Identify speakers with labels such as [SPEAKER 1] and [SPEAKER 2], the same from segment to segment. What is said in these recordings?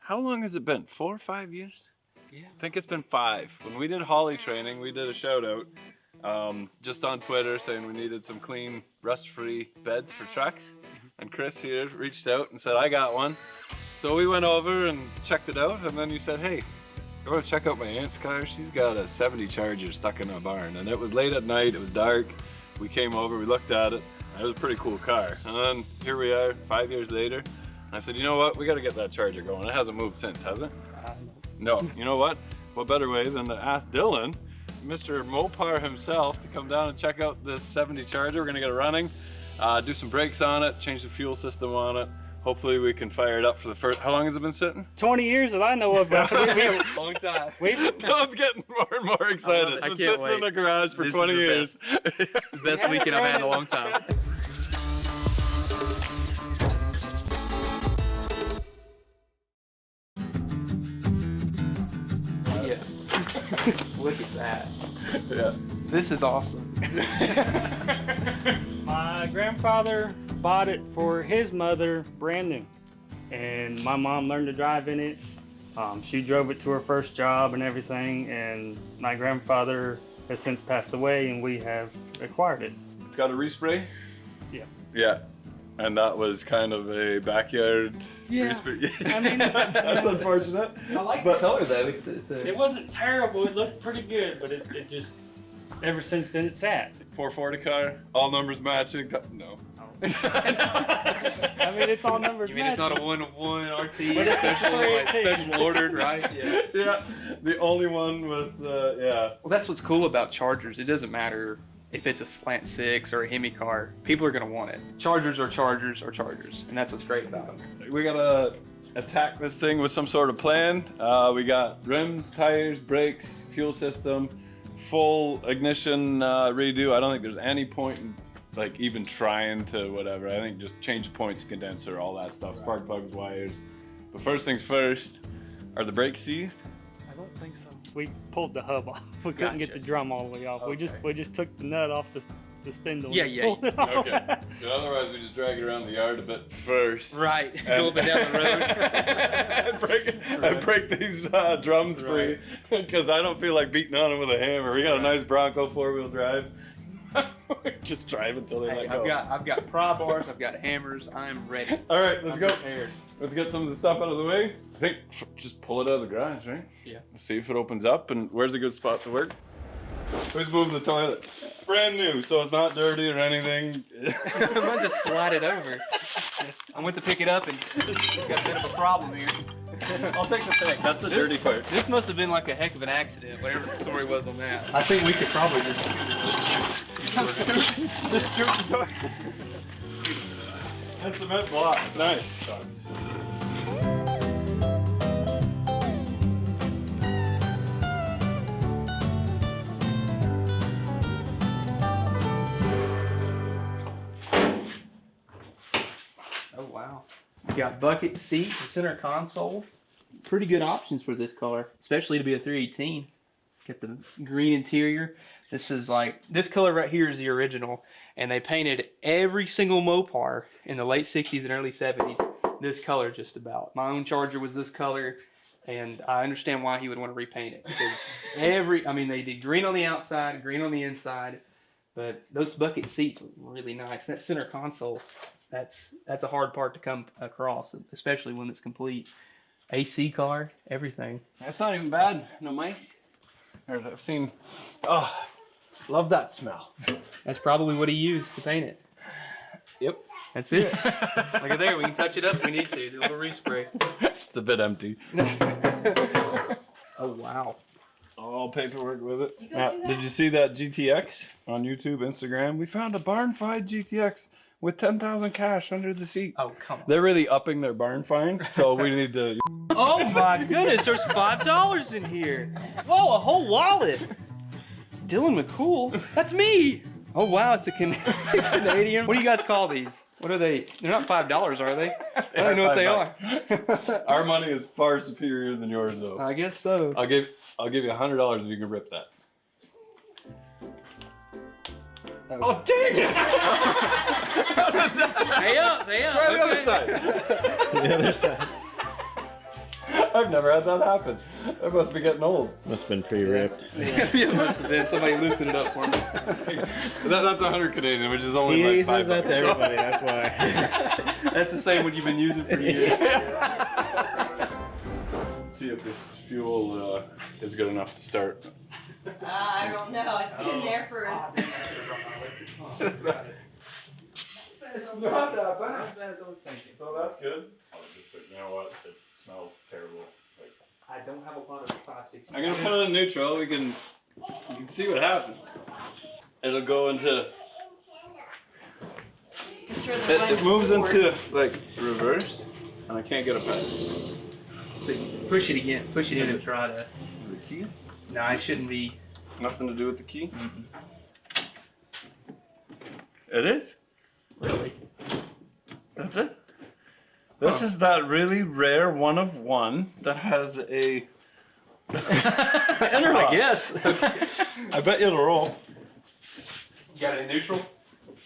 [SPEAKER 1] how long has it been? 4 or 5 years?
[SPEAKER 2] Yeah.
[SPEAKER 1] I think it's been 5. When we did Holly training, we did a shout out just on Twitter saying we needed some clean, rust-free beds for trucks. And Chris here reached out and said, I got one. So we went over and checked it out, and then you said, hey, you want to check out my aunt's car? She's got a 70 Charger stuck in a barn. And it was late at night, it was dark. We came over, we looked at it. It was a pretty cool car. And then here we are 5 years later. And I said, you know what? We got to get that Charger going. It hasn't moved since, has it? No. You know what? What better way than to ask Dylan, Mr. Mopar himself, to come down and check out this 70 Charger. We're going to get it running, do some brakes on it, change the fuel system on it. Hopefully we can fire it up for the first, how long has it been sitting?
[SPEAKER 3] 20 years that I know of.
[SPEAKER 2] Long time.
[SPEAKER 1] Dylan's getting more and more excited. It's been sitting in the garage for 20 years.
[SPEAKER 2] Best weekend I've had in a long time. Yeah. Look at that.
[SPEAKER 1] Yeah.
[SPEAKER 2] This is awesome.
[SPEAKER 3] My grandfather bought it for his mother brand new, and my mom learned to drive in it. She drove it to her first job and everything, and my grandfather has since passed away, and we have acquired it.
[SPEAKER 1] It's got a respray?
[SPEAKER 3] Yeah.
[SPEAKER 1] Yeah. And that was kind of a backyard respray.
[SPEAKER 3] I mean,
[SPEAKER 1] that's unfortunate.
[SPEAKER 2] I like the color though. It's
[SPEAKER 3] it wasn't terrible. It looked pretty good, but it just, ever since then it's sat.
[SPEAKER 1] 440 car, all numbers matching. No.
[SPEAKER 3] I mean, it's all numbers.
[SPEAKER 2] You mean it's not a 1-1 RT,
[SPEAKER 3] But it's
[SPEAKER 2] special ordered, right? Yeah.
[SPEAKER 1] Yeah, the only one with yeah.
[SPEAKER 2] Well, that's what's cool about Chargers. It doesn't matter if it's a slant 6 or a Hemi car. People are gonna want it. Chargers are Chargers are Chargers, and that's what's great about them.
[SPEAKER 1] We gotta attack this thing with some sort of plan. We got rims, tires, brakes, fuel system, full ignition redo. I don't think there's any point in like even trying to whatever. I think just change the points, condenser, all that stuff, spark plugs, wires. But first things first, are the brakes seized?
[SPEAKER 3] I don't think so. We pulled the hub off. We couldn't get the drum all the way off.
[SPEAKER 1] Okay.
[SPEAKER 3] We just took the nut off the spindle.
[SPEAKER 2] Yeah,
[SPEAKER 3] and
[SPEAKER 2] yeah.
[SPEAKER 3] pulled it off.
[SPEAKER 1] Okay. Otherwise, we just drag it around the yard a bit first.
[SPEAKER 2] Right. Go up and down the road.
[SPEAKER 1] and break these drums free, because I don't feel like beating on them with a hammer. We got a nice Bronco 4-wheel drive. Just drive until they let go.
[SPEAKER 2] I've got pry bars. I've got hammers. I'm ready.
[SPEAKER 1] All right, let's
[SPEAKER 2] I'm
[SPEAKER 1] go.
[SPEAKER 2] prepared.
[SPEAKER 1] Let's get some of the stuff out of the way. I think just pull it out of the garage, right?
[SPEAKER 2] Yeah.
[SPEAKER 1] Let's see if it opens up. And where's a good spot to work? Who's moving the toilet? Brand new, so it's not dirty or anything.
[SPEAKER 2] I'm gonna just slide it over. I went to pick it up and it's got a bit of a problem here.
[SPEAKER 1] I'll take the pick. That's the dirty part.
[SPEAKER 2] This must have been like a heck of an accident, whatever the story was on that. I think we could probably just
[SPEAKER 1] Just scoot the toilet. That cement block. Nice.
[SPEAKER 2] Oh wow. You got bucket seats, a center console. Pretty good options for this car, especially to be a 318. Get the green interior. This is like, this color right here is the original, and they painted every single Mopar in the late 60s and early 70s this color just about. My own Charger was this color, and I understand why he would want to repaint it, because I mean, they did green on the outside, green on the inside, but those bucket seats look really nice. That center console, that's a hard part to come across, especially when it's complete. AC car, everything.
[SPEAKER 4] That's not even bad. No mice. I've seen. Oh, love that smell.
[SPEAKER 2] That's probably what he used to paint it.
[SPEAKER 4] Yep.
[SPEAKER 2] That's it. Look at there. We can touch it up if we need to. Do a little respray.
[SPEAKER 1] It's a bit empty.
[SPEAKER 2] Oh wow.
[SPEAKER 1] All paperwork with it. Now, did you see that GTX on YouTube, Instagram? We found a barn find GTX with 10,000 cash under the seat.
[SPEAKER 2] Oh come on.
[SPEAKER 1] They're really upping their barn find, so we need to.
[SPEAKER 2] Oh my goodness, there's $5 in here. Whoa, a whole wallet. Dylan McCool, that's me. Oh wow, it's a Canadian. What do you guys call these? What are they? They're not $5, are they? I don't know what they are.
[SPEAKER 1] Our money is far superior than yours, though.
[SPEAKER 2] I guess so.
[SPEAKER 1] I'll give you $100 if you can rip that. Oh dang it!
[SPEAKER 2] Hey up, hey up.
[SPEAKER 1] Try the other
[SPEAKER 2] Okay.
[SPEAKER 1] side.
[SPEAKER 4] The other side.
[SPEAKER 1] I've never had that happen. I must be getting old.
[SPEAKER 5] Must have been pre-ripped.
[SPEAKER 2] Yeah, it must have been. Somebody loosened it up for me.
[SPEAKER 1] That's 100 Canadian, which is only
[SPEAKER 5] He
[SPEAKER 1] like
[SPEAKER 5] says
[SPEAKER 1] $5.
[SPEAKER 5] that to everybody, that's why.
[SPEAKER 2] That's the same one you've been using for years.
[SPEAKER 1] See if this fuel is good enough to start.
[SPEAKER 6] I don't know. It's been there for us.
[SPEAKER 1] It's not that bad. So that's good. You know what? It smells terrible. Like,
[SPEAKER 2] I don't have a lot of 5/16.
[SPEAKER 1] I'm gonna put it in neutral. You can see what happens. It'll go into. It moves into like reverse, and I can't get it back.
[SPEAKER 2] So push it again. Push it in and try to.
[SPEAKER 1] The key?
[SPEAKER 2] No, it shouldn't be.
[SPEAKER 1] Nothing to do with the key.
[SPEAKER 5] It is?
[SPEAKER 2] Really?
[SPEAKER 1] That's it. This is that really rare one of one that has a.
[SPEAKER 2] I guess.
[SPEAKER 1] I bet you it'll roll. You got it in neutral?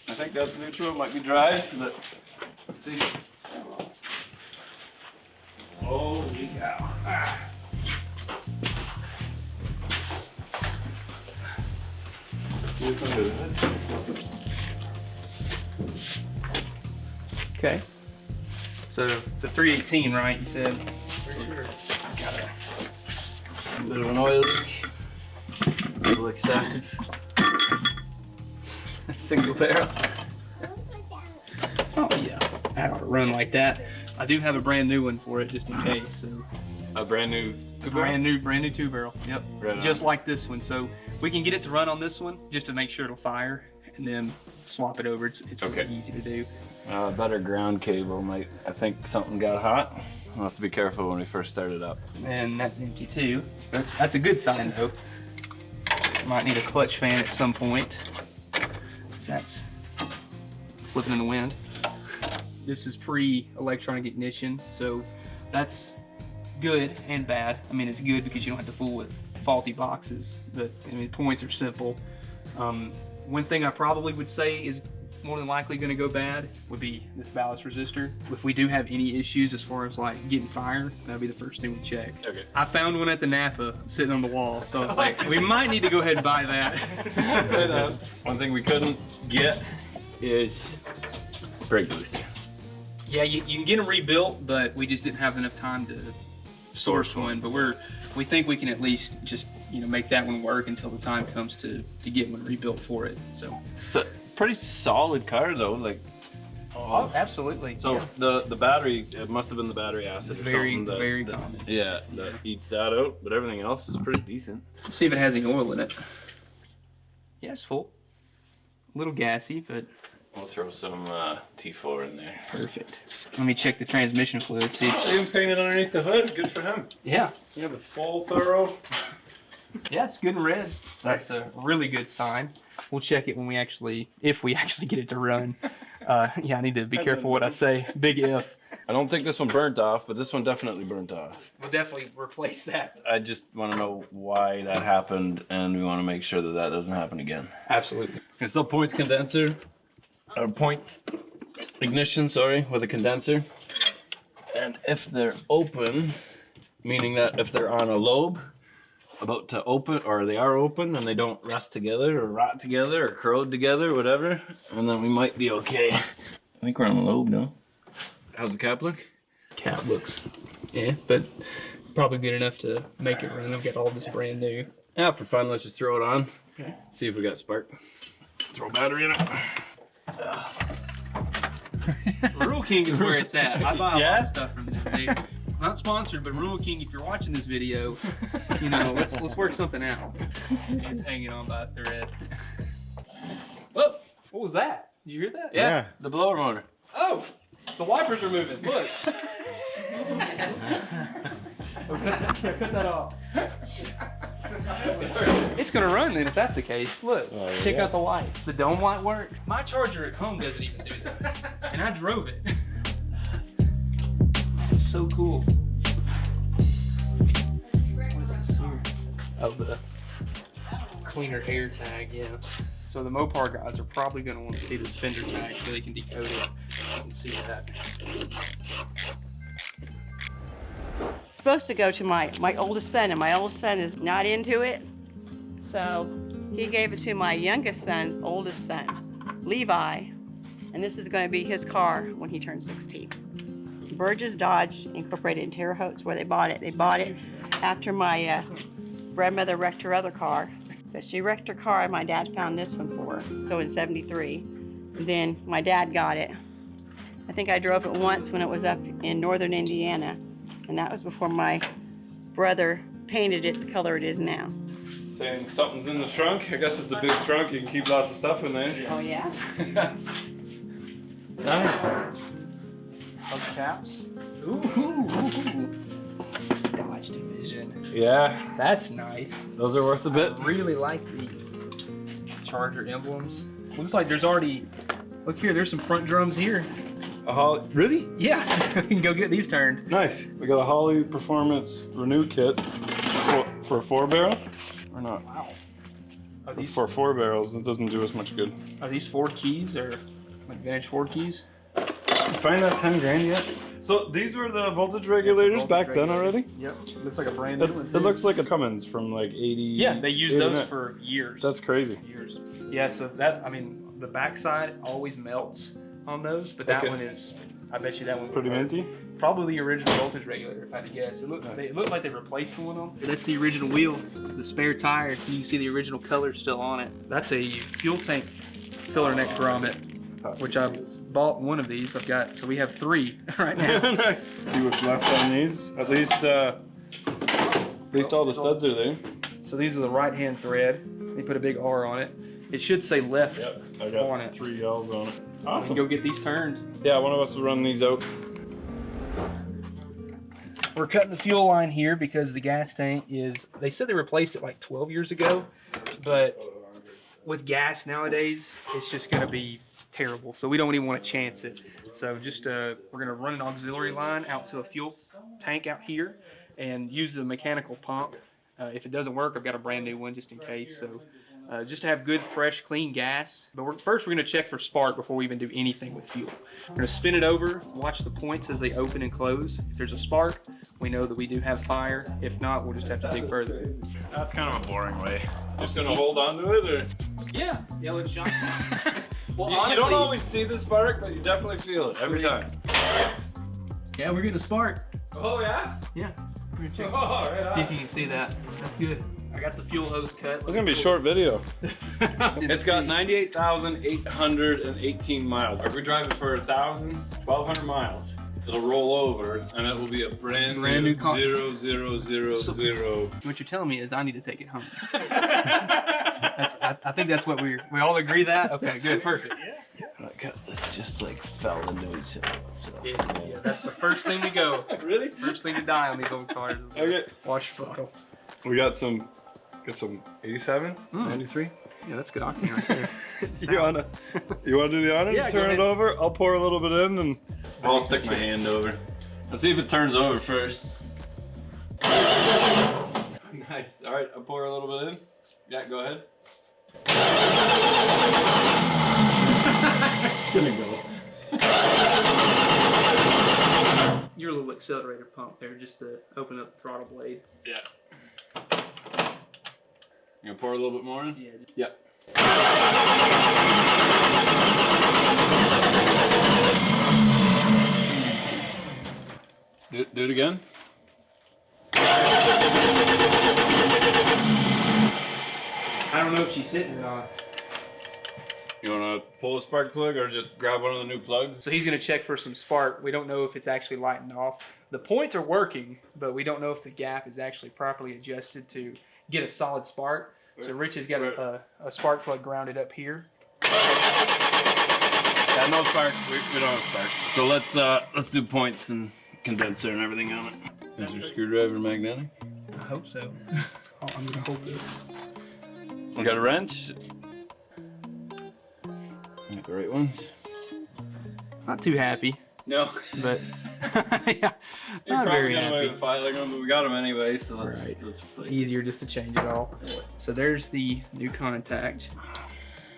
[SPEAKER 1] I think that's neutral. It might be dry, but let's see. Holy cow. Ah. See what's under the hood.
[SPEAKER 2] Okay. So it's a 318, right? You said.
[SPEAKER 1] Got a bit of an oil leak. A little excessive.
[SPEAKER 2] Single barrel. Oh yeah, that ought to run like that. I do have a brand new one for it, just in case. So
[SPEAKER 1] A brand new
[SPEAKER 2] brand new 2 barrel. Yep.
[SPEAKER 1] Right on.
[SPEAKER 2] Just like this one. So we can get it to run on this one, just to make sure it'll fire, and then swap it over. It's
[SPEAKER 1] Okay.
[SPEAKER 2] really easy to do.
[SPEAKER 1] better ground cable might. I think something got hot. We'll have to be careful when we first start it up.
[SPEAKER 2] And that's empty too. That's a good sign though. Might need a clutch fan at some point. 'Cause that's flipping in the wind. This is pre-electronic ignition, so that's good and bad. I mean, it's good because you don't have to fool with faulty boxes, but I mean, points are simple. One thing I probably would say is more than likely going to go bad would be this ballast resistor. If we do have any issues as far as like getting fire, that'd be the first thing we check.
[SPEAKER 1] Okay.
[SPEAKER 2] I found one at the Napa sitting on the wall, so I was like, we might need to go ahead and buy that.
[SPEAKER 1] One thing we couldn't get is brake booster.
[SPEAKER 2] Yeah, you can get them rebuilt, but we just didn't have enough time to source one. But we think we can at least just make that one work until the time comes to get one rebuilt for it. So.
[SPEAKER 1] It's a pretty solid car though. Like.
[SPEAKER 2] Oh, absolutely.
[SPEAKER 1] So
[SPEAKER 2] yeah.
[SPEAKER 1] the battery, it must have been the battery acid or
[SPEAKER 2] Very,
[SPEAKER 1] something.
[SPEAKER 2] very common.
[SPEAKER 1] Yeah, that eats that out. But everything else is pretty decent.
[SPEAKER 2] Let's see if it has any oil in it. Yeah, it's full. A little gassy, but
[SPEAKER 1] We'll throw some T4 in there.
[SPEAKER 2] perfect. Let me check the transmission fluid. See.
[SPEAKER 1] See him painted underneath the hood. Good for him.
[SPEAKER 2] Yeah.
[SPEAKER 1] You have a full thorough.
[SPEAKER 2] Yeah, it's good and red. That's a really good sign. We'll check it when if we actually get it to run. Yeah, I need to be careful what I say. Big if.
[SPEAKER 1] I don't think this one burnt off, but this one definitely burnt off.
[SPEAKER 2] We'll definitely replace that.
[SPEAKER 1] I just want to know why that happened, and we want to make sure that that doesn't happen again.
[SPEAKER 2] Absolutely.
[SPEAKER 1] It's the points condenser, or points ignition, sorry, with a condenser. And if they're open, meaning that if they're on a lobe, about to open, or they are open, then they don't rust together, or rot together, or corrode together, whatever, and then we might be okay. I think we're on a lobe now. How's the cap look?
[SPEAKER 2] Cap looks, yeah, but probably good enough to make it run. I've got all this brand new.
[SPEAKER 1] Yeah, for fun, let's just throw it on.
[SPEAKER 2] Okay.
[SPEAKER 1] See if we got spark. Throw a battery in it.
[SPEAKER 2] Rural King is where it's at. I buy a lot
[SPEAKER 1] Yeah?
[SPEAKER 2] of stuff from them. They, not sponsored, but Rural King, if you're watching this video, let's work something out. It's hanging on by a thread. Whoa, what was that? Did you hear that?
[SPEAKER 5] Yeah.
[SPEAKER 1] The blower motor.
[SPEAKER 2] Oh, the wipers are moving. Look. Cut that off. It's gonna run then if that's the case. Look,
[SPEAKER 5] Oh,
[SPEAKER 2] check
[SPEAKER 5] yeah.
[SPEAKER 2] out the lights. The dome light works. My charger at home doesn't even do this, and I drove it. It's so cool. What is this here? Oh, the cleaner air tag. Yeah. So the Mopar guys are probably gonna want to see this fender tag so they can decode it and see that.
[SPEAKER 6] supposed to go to my oldest son, and my oldest son is not into it. So he gave it to my youngest son's oldest son, Levi. And this is going to be his car when he turns 16. Burgess Dodge Incorporated in Terre Haute, where they bought it. They bought it after my grandmother wrecked her other car. But she wrecked her car, and my dad found this one for her. So in '73, then my dad got it. I think I drove it once when it was up in northern Indiana, and that was before my brother painted it the color it is now.
[SPEAKER 1] Saying something's in the trunk. I guess it's a big trunk. You can keep lots of stuff in there.
[SPEAKER 6] Oh yeah?
[SPEAKER 1] Nice.
[SPEAKER 2] Hubcaps. Ooh. Dodge Division.
[SPEAKER 1] Yeah,
[SPEAKER 2] That's nice.
[SPEAKER 1] those are worth a bit.
[SPEAKER 2] I really like these. Charger emblems. Looks like there's already, look here, there's some front drums here.
[SPEAKER 1] A Holly, really?
[SPEAKER 2] Yeah, we can go get these turned.
[SPEAKER 1] Nice. We got a Holly Performance Renew kit for a 4-barrel, or not?
[SPEAKER 2] Wow. Are
[SPEAKER 1] It's
[SPEAKER 2] these,
[SPEAKER 1] for 4 barrels. It doesn't do us much good.
[SPEAKER 2] are these Ford keys or like vintage Ford keys?
[SPEAKER 1] You find that 10 grand yet? So these were the voltage regulators back then already?
[SPEAKER 2] Yep. Looks like a brand new one.
[SPEAKER 1] It looks like a Cummins from like 80.
[SPEAKER 2] Yeah, they used
[SPEAKER 1] 89.
[SPEAKER 2] those for years.
[SPEAKER 1] That's crazy.
[SPEAKER 2] years. Yeah, so that, I mean, the backside always melts on those, but that
[SPEAKER 1] Okay.
[SPEAKER 2] one is, I bet you that one
[SPEAKER 1] Pretty minty.
[SPEAKER 2] probably the original voltage regulator, if I had to guess. It looked, it looked like they replaced one of them. That's the original wheel, the spare tire. You can see the original color still on it. That's a fuel tank filler neck grommet, which I bought one of these. I've got, so we have 3 right now.
[SPEAKER 1] Nice. See what's left on these. At least all the studs are there.
[SPEAKER 2] So these are the right-hand thread. They put a big R on it. It should say left
[SPEAKER 1] Yep. I
[SPEAKER 2] on
[SPEAKER 1] got
[SPEAKER 2] it.
[SPEAKER 1] 3 L's on it.
[SPEAKER 2] We can
[SPEAKER 1] Awesome.
[SPEAKER 2] go get these turned.
[SPEAKER 1] Yeah, one of us will run these out.
[SPEAKER 2] We're cutting the fuel line here because the gas tank is, they said they replaced it like 12 years ago, but with gas nowadays, it's just gonna be terrible. So we don't even want to chance it. So just, we're gonna run an auxiliary line out to a fuel tank out here and use the mechanical pump. If it doesn't work, I've got a brand new one just in case. So just to have good, fresh, clean gas. But first we're gonna check for spark before we even do anything with fuel. We're gonna spin it over, watch the points as they open and close. If there's a spark, we know that we do have fire. If not, we'll just have to dig further.
[SPEAKER 1] That's kind of a boring way. Just gonna hold on to it, or?
[SPEAKER 2] Yeah, let it shine. Well,
[SPEAKER 1] You don't always see the spark, but you definitely feel it every time.
[SPEAKER 2] yeah, we're getting a spark.
[SPEAKER 1] Oh yeah?
[SPEAKER 2] Yeah, we're gonna check.
[SPEAKER 1] Oh, right
[SPEAKER 2] See if you can see that. That's good. I got the fuel hose cut.
[SPEAKER 1] It's gonna be a short video. It's got 98,818 miles. If we drive it for 1,200 miles, it'll roll over and it will be a brand new
[SPEAKER 2] car.
[SPEAKER 1] 0000.
[SPEAKER 2] What you're telling me is I need to take it home. I think that's what we all agree that. Okay, good, perfect.
[SPEAKER 1] This just like fell into each other. So.
[SPEAKER 2] Yeah, that's the first thing to go.
[SPEAKER 1] Really?
[SPEAKER 2] First thing to die on these old cars.
[SPEAKER 1] Okay.
[SPEAKER 2] Wash buckle.
[SPEAKER 1] We got some 87, 93.
[SPEAKER 2] Yeah, that's good octane right there.
[SPEAKER 1] You wanna do the honors?
[SPEAKER 2] Yeah, go
[SPEAKER 1] Turn it
[SPEAKER 2] ahead.
[SPEAKER 1] over. I'll pour a little bit in and I'll stick my hand over. Let's see if it turns over first. Nice. All right, I'll pour a little bit in. Yeah, go ahead.
[SPEAKER 5] It's gonna go.
[SPEAKER 2] Your little accelerator pump there just to open up the throttle blade.
[SPEAKER 1] Yeah. You gonna pour a little bit more in?
[SPEAKER 2] Yeah.
[SPEAKER 1] Yeah. Do it again.
[SPEAKER 2] I don't know if she's sitting or not.
[SPEAKER 1] You wanna pull a spark plug or just grab one of the new plugs?
[SPEAKER 2] So he's gonna check for some spark. We don't know if it's actually lighting off. The points are working, but we don't know if the gap is actually properly adjusted to get a solid spark. So Rich has got a spark plug grounded up here.
[SPEAKER 1] Yeah, no spark. We don't have spark. So let's do points and condenser and everything on it. Is your screwdriver magnetic?
[SPEAKER 2] I hope so. Oh, I'm gonna hold this.
[SPEAKER 1] We got a wrench. Got the right ones.
[SPEAKER 2] Not too happy,
[SPEAKER 1] No.
[SPEAKER 2] but yeah,
[SPEAKER 1] You're
[SPEAKER 2] not
[SPEAKER 1] probably
[SPEAKER 2] very
[SPEAKER 1] gonna
[SPEAKER 2] happy.
[SPEAKER 1] end up filing them, but we got them anyway, so let's
[SPEAKER 2] Right.
[SPEAKER 1] replace
[SPEAKER 2] Easier just to change it all. So there's the new contact.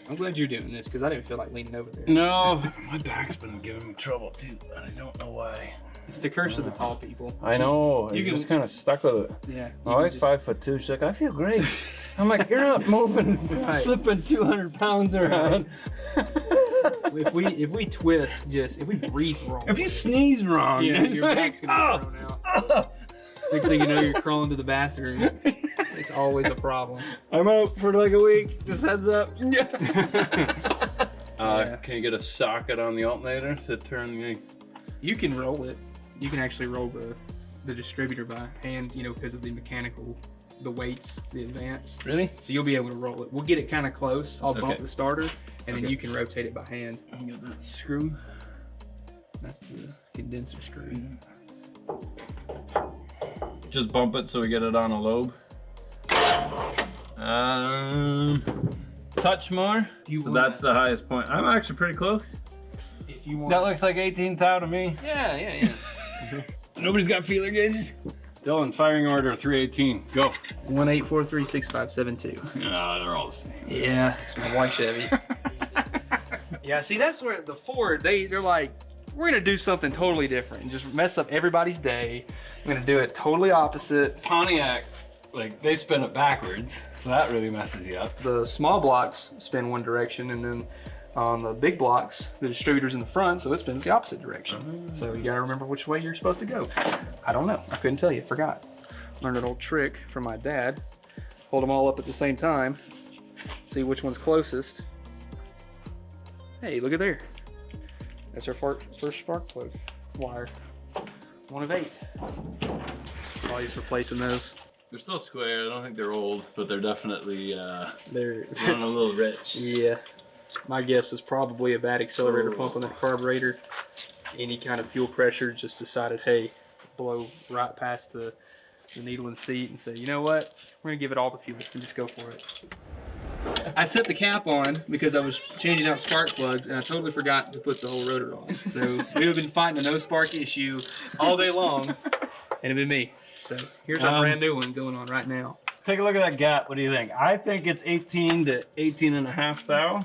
[SPEAKER 2] I'm glad you're doing this because I didn't feel like leaning over there.
[SPEAKER 4] No, my back's been giving me trouble too, and I don't know why.
[SPEAKER 2] It's the curse of the tall people.
[SPEAKER 4] I know.
[SPEAKER 2] You
[SPEAKER 4] You
[SPEAKER 2] can-
[SPEAKER 4] just kind of stuck with it.
[SPEAKER 2] Yeah.
[SPEAKER 4] My wife's 5'2". She's like, I feel great. I'm like, you're not moving,
[SPEAKER 2] Right.
[SPEAKER 4] flipping 200 pounds around.
[SPEAKER 2] If we twist, if we breathe wrong,
[SPEAKER 4] If you sneeze wrong,
[SPEAKER 2] yeah,
[SPEAKER 4] it's
[SPEAKER 2] your
[SPEAKER 4] like,
[SPEAKER 2] back's gonna be thrown out. Next thing you know, you're crawling to the bathroom. It's always a problem.
[SPEAKER 4] I'm out for like a week. Just heads up.
[SPEAKER 2] Yeah.
[SPEAKER 1] Can you get a socket on the alternator to turn the?
[SPEAKER 2] You can roll it. You can actually roll the distributor by hand, because of the mechanical, the weights, the advance.
[SPEAKER 1] Really?
[SPEAKER 2] So you'll be able to roll it. We'll get it kind of close. I'll bump
[SPEAKER 1] Okay.
[SPEAKER 2] the starter, and then
[SPEAKER 1] Okay.
[SPEAKER 2] you can rotate it by hand.
[SPEAKER 1] Get that screw.
[SPEAKER 2] That's the condenser screw.
[SPEAKER 1] Just bump it so we get it on a lobe. Touch more.
[SPEAKER 2] You
[SPEAKER 1] So
[SPEAKER 2] want
[SPEAKER 1] that's the highest point. I'm actually pretty close.
[SPEAKER 2] if you want.
[SPEAKER 1] That looks like 18 thou to me.
[SPEAKER 2] Yeah.
[SPEAKER 1] Nobody's got feeler gauges. Dylan, firing order 318. Go.
[SPEAKER 2] 1-843-6572.
[SPEAKER 1] Yeah, they're all the same.
[SPEAKER 2] Yeah, it's my white Chevy. Yeah, see, that's where the Ford, they're like, we're gonna do something totally different and just mess up everybody's day. We're gonna do it totally opposite.
[SPEAKER 1] Pontiac, like they spin it backwards, so that really messes you up.
[SPEAKER 2] The small blocks spin one direction, and then on the big blocks, the distributor's in the front, so it spins the opposite direction. So you gotta remember which way you're supposed to go. I don't know, I couldn't tell you, forgot. Learned an old trick from my dad. Hold them all up at the same time, see which one's closest. Hey, look at there. That's our first spark plug wire. 1 of 8. Always replacing those.
[SPEAKER 1] They're still square. I don't think they're old, but they're definitely
[SPEAKER 2] They're
[SPEAKER 1] running a little rich.
[SPEAKER 2] yeah. My guess is probably a bad accelerator pump on that carburetor. Any kind of fuel pressure just decided, hey, blow right past the needle and seat and say, you know what? We're gonna give it all the fuel and just go for it. I set the cap on because I was changing out spark plugs and I totally forgot to put the whole rotor on. So we have been fighting the no spark issue all day long, and it'd been me. So here's our brand new one going on right now.
[SPEAKER 1] Take a look at that gap. What do you think? I think it's 18 to 18 and a half thou.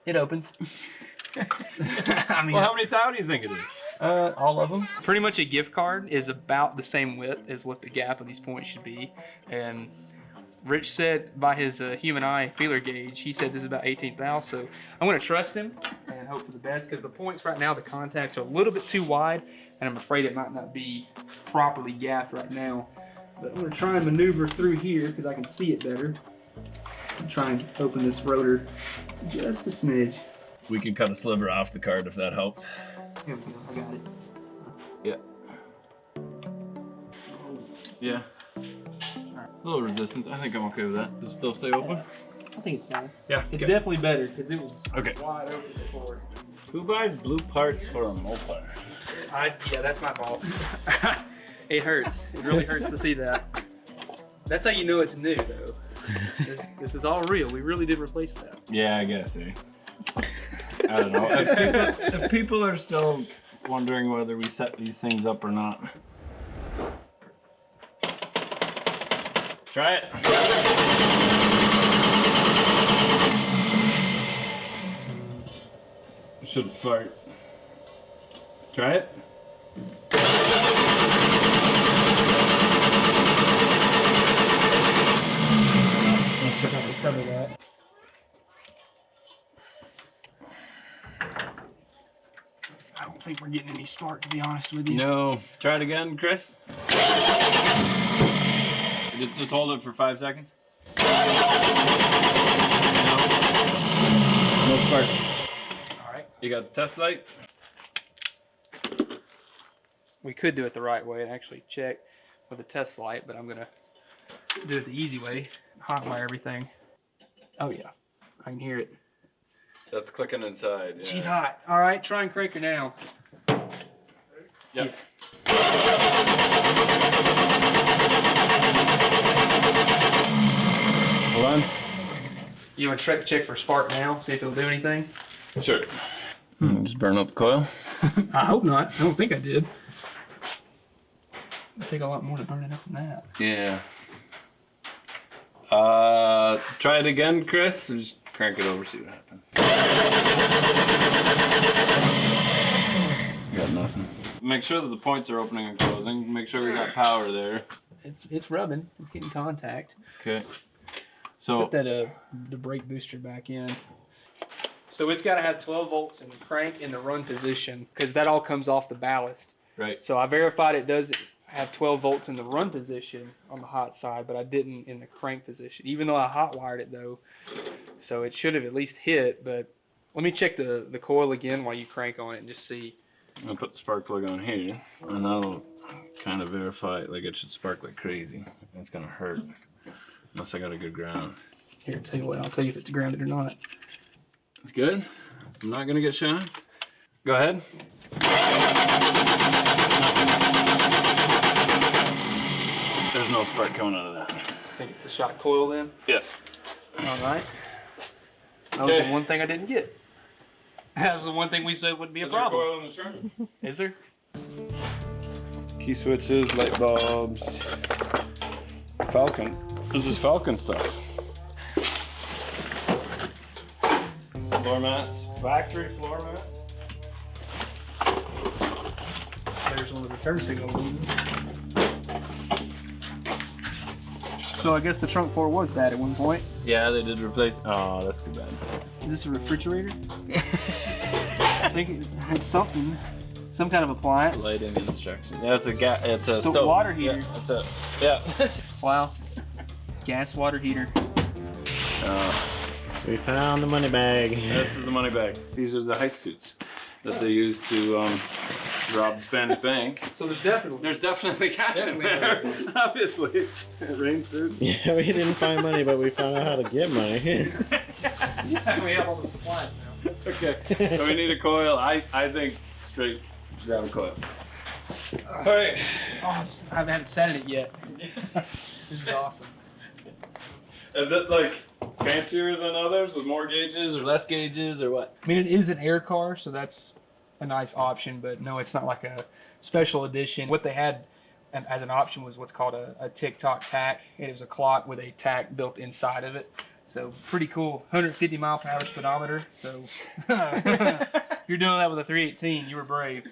[SPEAKER 2] It opens. I mean,
[SPEAKER 1] Well, how many thou do you think it is?
[SPEAKER 2] all of them. Pretty much a gift card is about the same width as what the gap of these points should be. And Rich said by his human eye feeler gauge, he said this is about 18 thou. So I'm going to trust him and hope for the best because the points right now, the contacts are a little bit too wide and I'm afraid it might not be properly gapped right now. But I'm going to try and maneuver through here because I can see it better. And try and open this rotor just a smidge.
[SPEAKER 1] We can cut a sliver off the card if that helps.
[SPEAKER 2] Here we go, I got it.
[SPEAKER 1] Yeah. A little resistance. I think I'm okay with that. Does it still stay open?
[SPEAKER 2] I think it's fine.
[SPEAKER 1] Yeah.
[SPEAKER 2] It's definitely better because it was
[SPEAKER 1] Okay.
[SPEAKER 2] wide open before.
[SPEAKER 1] Who buys blue parts for a Mopar?
[SPEAKER 2] Yeah, that's my fault. It hurts. It really hurts to see that. That's how you know it's new, though. This is all real. We really did replace that.
[SPEAKER 1] Yeah, I guess, eh? I don't know. If people are still wondering whether we set these things up or not. Try it. Should fart. Try it.
[SPEAKER 2] Cover that. I don't think we're getting any spark, to be honest with you.
[SPEAKER 1] No. Try it again, Chris. Just hold it for 5 seconds. No spark.
[SPEAKER 2] All right.
[SPEAKER 1] You got the test light?
[SPEAKER 2] We could do it the right way and actually check with a test light, but I'm gonna do it the easy way. Hotwire everything. Oh yeah, I can hear it.
[SPEAKER 1] That's clicking inside. Yeah.
[SPEAKER 2] She's hot. All right, try and crank her now.
[SPEAKER 1] Yep. Hold on.
[SPEAKER 2] You want to check for spark now? See if it'll do anything.
[SPEAKER 1] Sure. Just burn up the coil.
[SPEAKER 2] I hope not. I don't think I did. It'll take a lot more to burn it up than that.
[SPEAKER 1] Yeah. Try it again, Chris. Just crank it over, see what happens. Got nothing. Make sure that the points are opening and closing. Make sure we got power there.
[SPEAKER 2] It's rubbing. It's getting contact.
[SPEAKER 1] Okay. So
[SPEAKER 2] Put that the brake booster back in. So it's got to have 12 volts in the crank in the run position because that all comes off the ballast.
[SPEAKER 1] right.
[SPEAKER 2] So I verified it does have 12 volts in the run position on the hot side, but I didn't in the crank position, even though I hot wired it though. So it should have at least hit, but let me check the coil again while you crank on it and just see.
[SPEAKER 1] I'll put the spark plug on here, and that'll kind of verify it. Like it should spark like crazy. It's gonna hurt unless I got a good ground.
[SPEAKER 2] Here, I'll tell you what, I'll tell you if it's grounded or not.
[SPEAKER 1] It's good. I'm not gonna get shot. Go ahead. There's no spark coming out of that.
[SPEAKER 2] I think it's a shot coil then.
[SPEAKER 1] Yeah.
[SPEAKER 2] All right. That was
[SPEAKER 1] Okay.
[SPEAKER 2] the one thing I didn't get. That was the one thing we said would be a problem.
[SPEAKER 1] in the trunk?
[SPEAKER 2] Is there?
[SPEAKER 1] Key switches, light bulbs. Falcon. This is Falcon stuff. Floor mats. Factory floor mats.
[SPEAKER 2] There's one of the turn signal loses. So I guess the trunk floor was bad at one point.
[SPEAKER 1] Yeah, they did replace. Oh, that's too bad.
[SPEAKER 2] Is this a refrigerator? I think it had something, some kind of appliance.
[SPEAKER 1] Lighting instructions. Yeah, it's a it's a
[SPEAKER 2] Stove
[SPEAKER 1] stove.
[SPEAKER 2] water heater.
[SPEAKER 1] Yeah, it's a yeah.
[SPEAKER 2] Wow. Gas water heater.
[SPEAKER 5] We found the money bag.
[SPEAKER 1] This is the money bag. These are the heist suits that they use to rob the Spanish bank.
[SPEAKER 2] So there's
[SPEAKER 1] Definitely cash in there. Obviously, rain suit.
[SPEAKER 5] Yeah, we didn't find money, but we found out how to get money.
[SPEAKER 2] Yeah, we have all the supplies now.
[SPEAKER 1] Okay, so we need a coil. I think straight grab a coil. All right.
[SPEAKER 2] Oh, I haven't sat in it yet. This is awesome.
[SPEAKER 1] Is it like fancier than others with more gauges or less gauges or what?
[SPEAKER 2] I mean, it is an air car, so that's a nice option, but no, it's not like a special edition. What they had as an option was what's called a tick-tock tack. It was a clock with a tack built inside of it. So pretty cool. 150 mile per hour speedometer. So you're doing that with a 318. You were brave.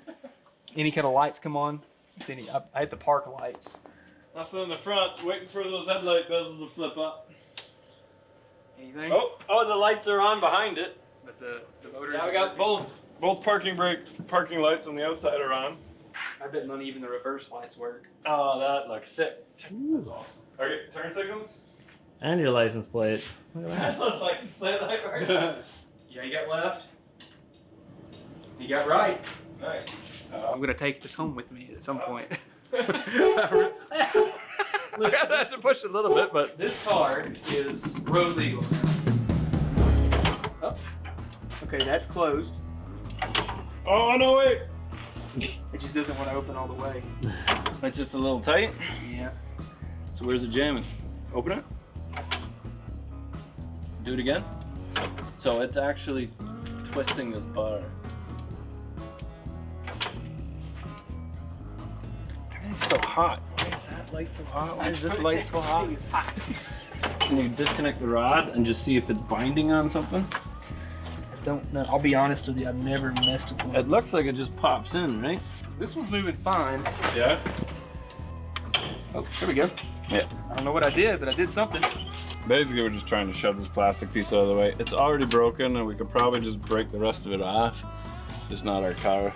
[SPEAKER 2] Any kind of lights come on? See, I hit the park lights.
[SPEAKER 1] Nothing in the front. Waiting for those headlight bezels to flip up.
[SPEAKER 2] Anything?
[SPEAKER 1] Oh, the lights are on behind it.
[SPEAKER 2] But the motor.
[SPEAKER 1] Yeah, we got both parking lights on the outside are on.
[SPEAKER 2] I bet none even the reverse lights work.
[SPEAKER 1] Oh, that looks sick. That's awesome. Okay, turn signals.
[SPEAKER 5] And your license plate. Look at that.
[SPEAKER 1] License plate light works.
[SPEAKER 2] Yeah, you got left. You got right.
[SPEAKER 1] Nice.
[SPEAKER 2] I'm gonna take this home with me at some point.
[SPEAKER 1] I had to push a little bit, but
[SPEAKER 2] This car is road legal. Oh. Okay, that's closed.
[SPEAKER 1] oh no wait,
[SPEAKER 2] It just doesn't want to open all the way.
[SPEAKER 1] that's just a little tight.
[SPEAKER 2] Yeah.
[SPEAKER 1] So where's it jamming? Open it. Do it again. So it's actually twisting this bar. Everything's so hot. Why is that light so hot? Why is this light so hot?
[SPEAKER 2] It's hot.
[SPEAKER 1] Can you disconnect the rod and just see if it's binding on something?
[SPEAKER 2] I don't know. I'll be honest with you. I've never messed with one.
[SPEAKER 1] It looks like it just pops in, right?
[SPEAKER 2] This one's moving fine.
[SPEAKER 1] Yeah.
[SPEAKER 2] Oh, there we go.
[SPEAKER 1] Yeah.
[SPEAKER 2] I don't know what I did, but I did something.
[SPEAKER 1] Basically, we're just trying to shove this plastic piece out of the way. It's already broken, and we could probably just break the rest of it off. Just not our car.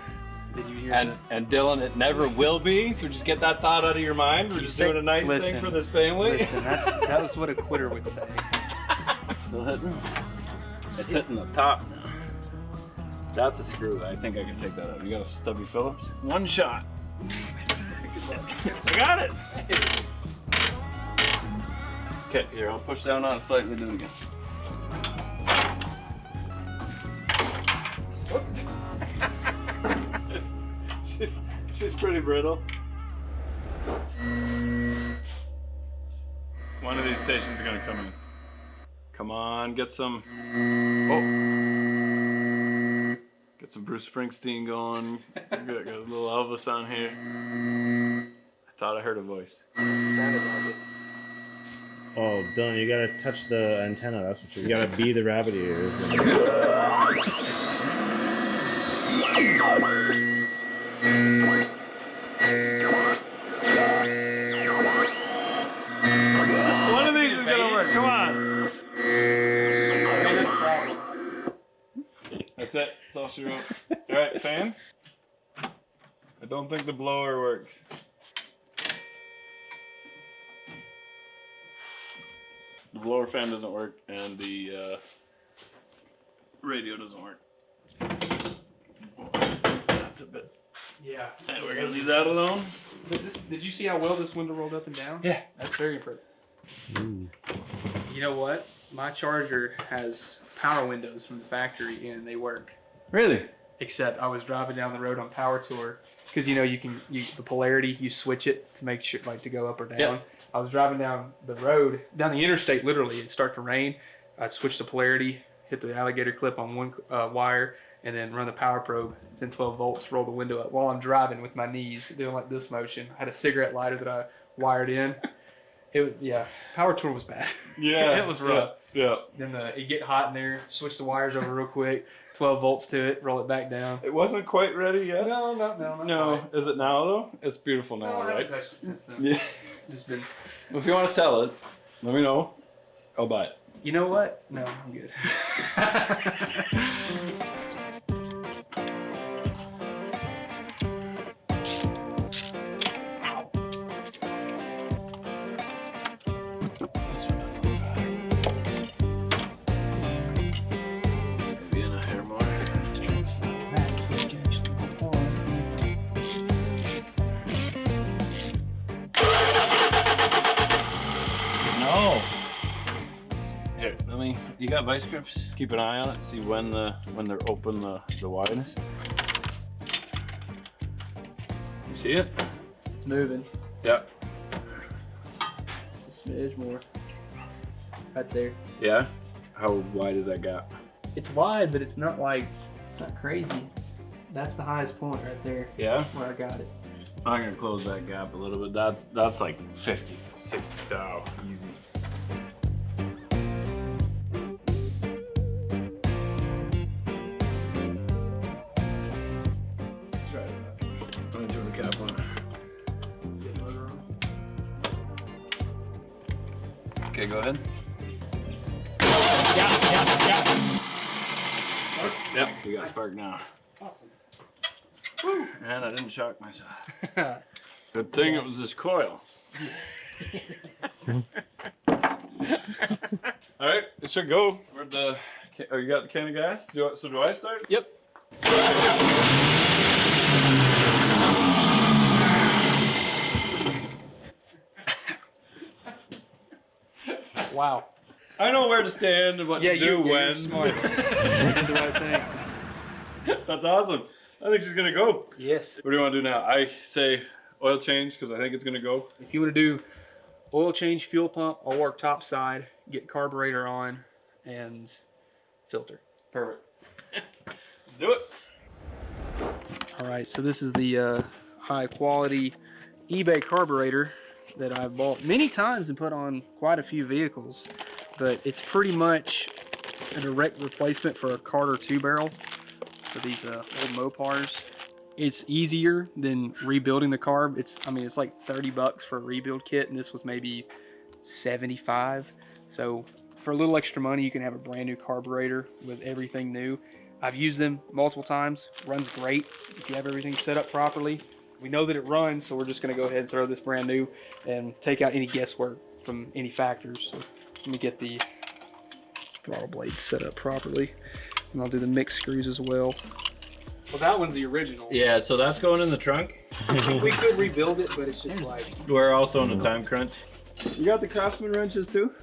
[SPEAKER 2] Did you hear
[SPEAKER 1] And Dylan, it never will be. So just get that thought out of your mind. We're just doing a nice thing
[SPEAKER 2] Listen.
[SPEAKER 1] for this family.
[SPEAKER 2] Listen, that was what a quitter would say.
[SPEAKER 1] Still hitting. It's hitting the top now. That's a screw. I think I can take that out. You got a stubby Phillips? One shot. I got it. Okay, here, I'll push down on it slightly, do it again. she's pretty brittle. One of these stations are gonna come in. Come on, get some. Oh. Get some Bruce Springsteen going. Got a little Elvis on here. I thought I heard a voice.
[SPEAKER 2] Sounded like it.
[SPEAKER 5] Oh, Dylan, you gotta touch the antenna. That's what you gotta be the rabbit ears.
[SPEAKER 1] One of these is gonna work. Come on. That's it. That's all she wrote. All right, fan. I don't think the blower works. The blower fan doesn't work, and the radio doesn't work. That's a bit.
[SPEAKER 2] Yeah.
[SPEAKER 1] And we're gonna leave that alone.
[SPEAKER 2] But did you see how well this window rolled up and down?
[SPEAKER 1] Yeah.
[SPEAKER 2] That's very impressive. You know what? My Charger has power windows from the factory and they work.
[SPEAKER 1] Really?
[SPEAKER 2] Except I was driving down the road on Power Tour because you know the polarity, you switch it to make sure like to go up or down.
[SPEAKER 1] Yep.
[SPEAKER 2] I was driving down the road, down the interstate literally, it'd start to rain. I'd switch the polarity, hit the alligator clip on one wire, and then run the power probe. It's in 12 volts, roll the window up while I'm driving with my knees, doing like this motion. I had a cigarette lighter that I wired in. Power Tour was bad.
[SPEAKER 1] Yeah.
[SPEAKER 2] It was rough.
[SPEAKER 1] Yeah.
[SPEAKER 2] Then it get hot in there, switch the wires over real quick, 12 volts to it, roll it back down.
[SPEAKER 1] It wasn't quite ready yet.
[SPEAKER 2] No.
[SPEAKER 1] No. Is it now though? It's beautiful now,
[SPEAKER 2] No, I
[SPEAKER 1] right?
[SPEAKER 2] haven't touched it since then.
[SPEAKER 1] Yeah.
[SPEAKER 2] Just been.
[SPEAKER 1] If you want to sell it, let me know. I'll buy it.
[SPEAKER 2] You know what? No, I'm good.
[SPEAKER 1] Maybe in a hair more.
[SPEAKER 5] No.
[SPEAKER 1] Here, you got vice grips? Keep an eye on it, see when they're open the widest. You see it?
[SPEAKER 2] It's moving.
[SPEAKER 1] Yeah.
[SPEAKER 2] Just a smidge more. Right there.
[SPEAKER 1] Yeah? How wide is that gap?
[SPEAKER 2] It's wide, but it's not crazy. That's the highest point right there
[SPEAKER 1] Yeah?
[SPEAKER 2] where I got it.
[SPEAKER 1] I'm gonna close that gap a little bit. That's like 50, 60. Oh, easy. Try it. I'm gonna do the cap on it. Okay, go ahead. Yep, we got spark now.
[SPEAKER 2] Awesome.
[SPEAKER 1] And I didn't shock myself. Good thing it was this coil. All right, it should go. Oh, you got the can of gas? So do I start?
[SPEAKER 2] Yep. Wow.
[SPEAKER 1] I know where to stand and what to do when.
[SPEAKER 2] You're smart. You did the right thing.
[SPEAKER 1] That's awesome. I think she's gonna go.
[SPEAKER 2] Yes.
[SPEAKER 1] What do you want to do now? I say oil change because I think it's gonna go.
[SPEAKER 2] If you want to do oil change, fuel pump, I'll work top side, get carburetor on, and filter.
[SPEAKER 1] Perfect. Let's do it.
[SPEAKER 2] All right, so this is the high quality eBay carburetor that I've bought many times and put on quite a few vehicles, but it's pretty much a direct replacement for a Carter 2-barrel for these old Mopars. It's easier than rebuilding the carb. It's like 30 bucks for a rebuild kit, and this was maybe 75. So for a little extra money, you can have a brand new carburetor with everything new. I've used them multiple times. Runs great if you have everything set up properly. We know that it runs, so we're just gonna go ahead and throw this brand new and take out any guesswork from any factors. So let me get the throttle blades set up properly, and I'll do the mix screws as well. Well, that one's the original.
[SPEAKER 1] Yeah, so that's going in the trunk.
[SPEAKER 2] We could rebuild it, but it's just like...
[SPEAKER 1] We're also in a time crunch.
[SPEAKER 4] You got the Craftsman wrenches too?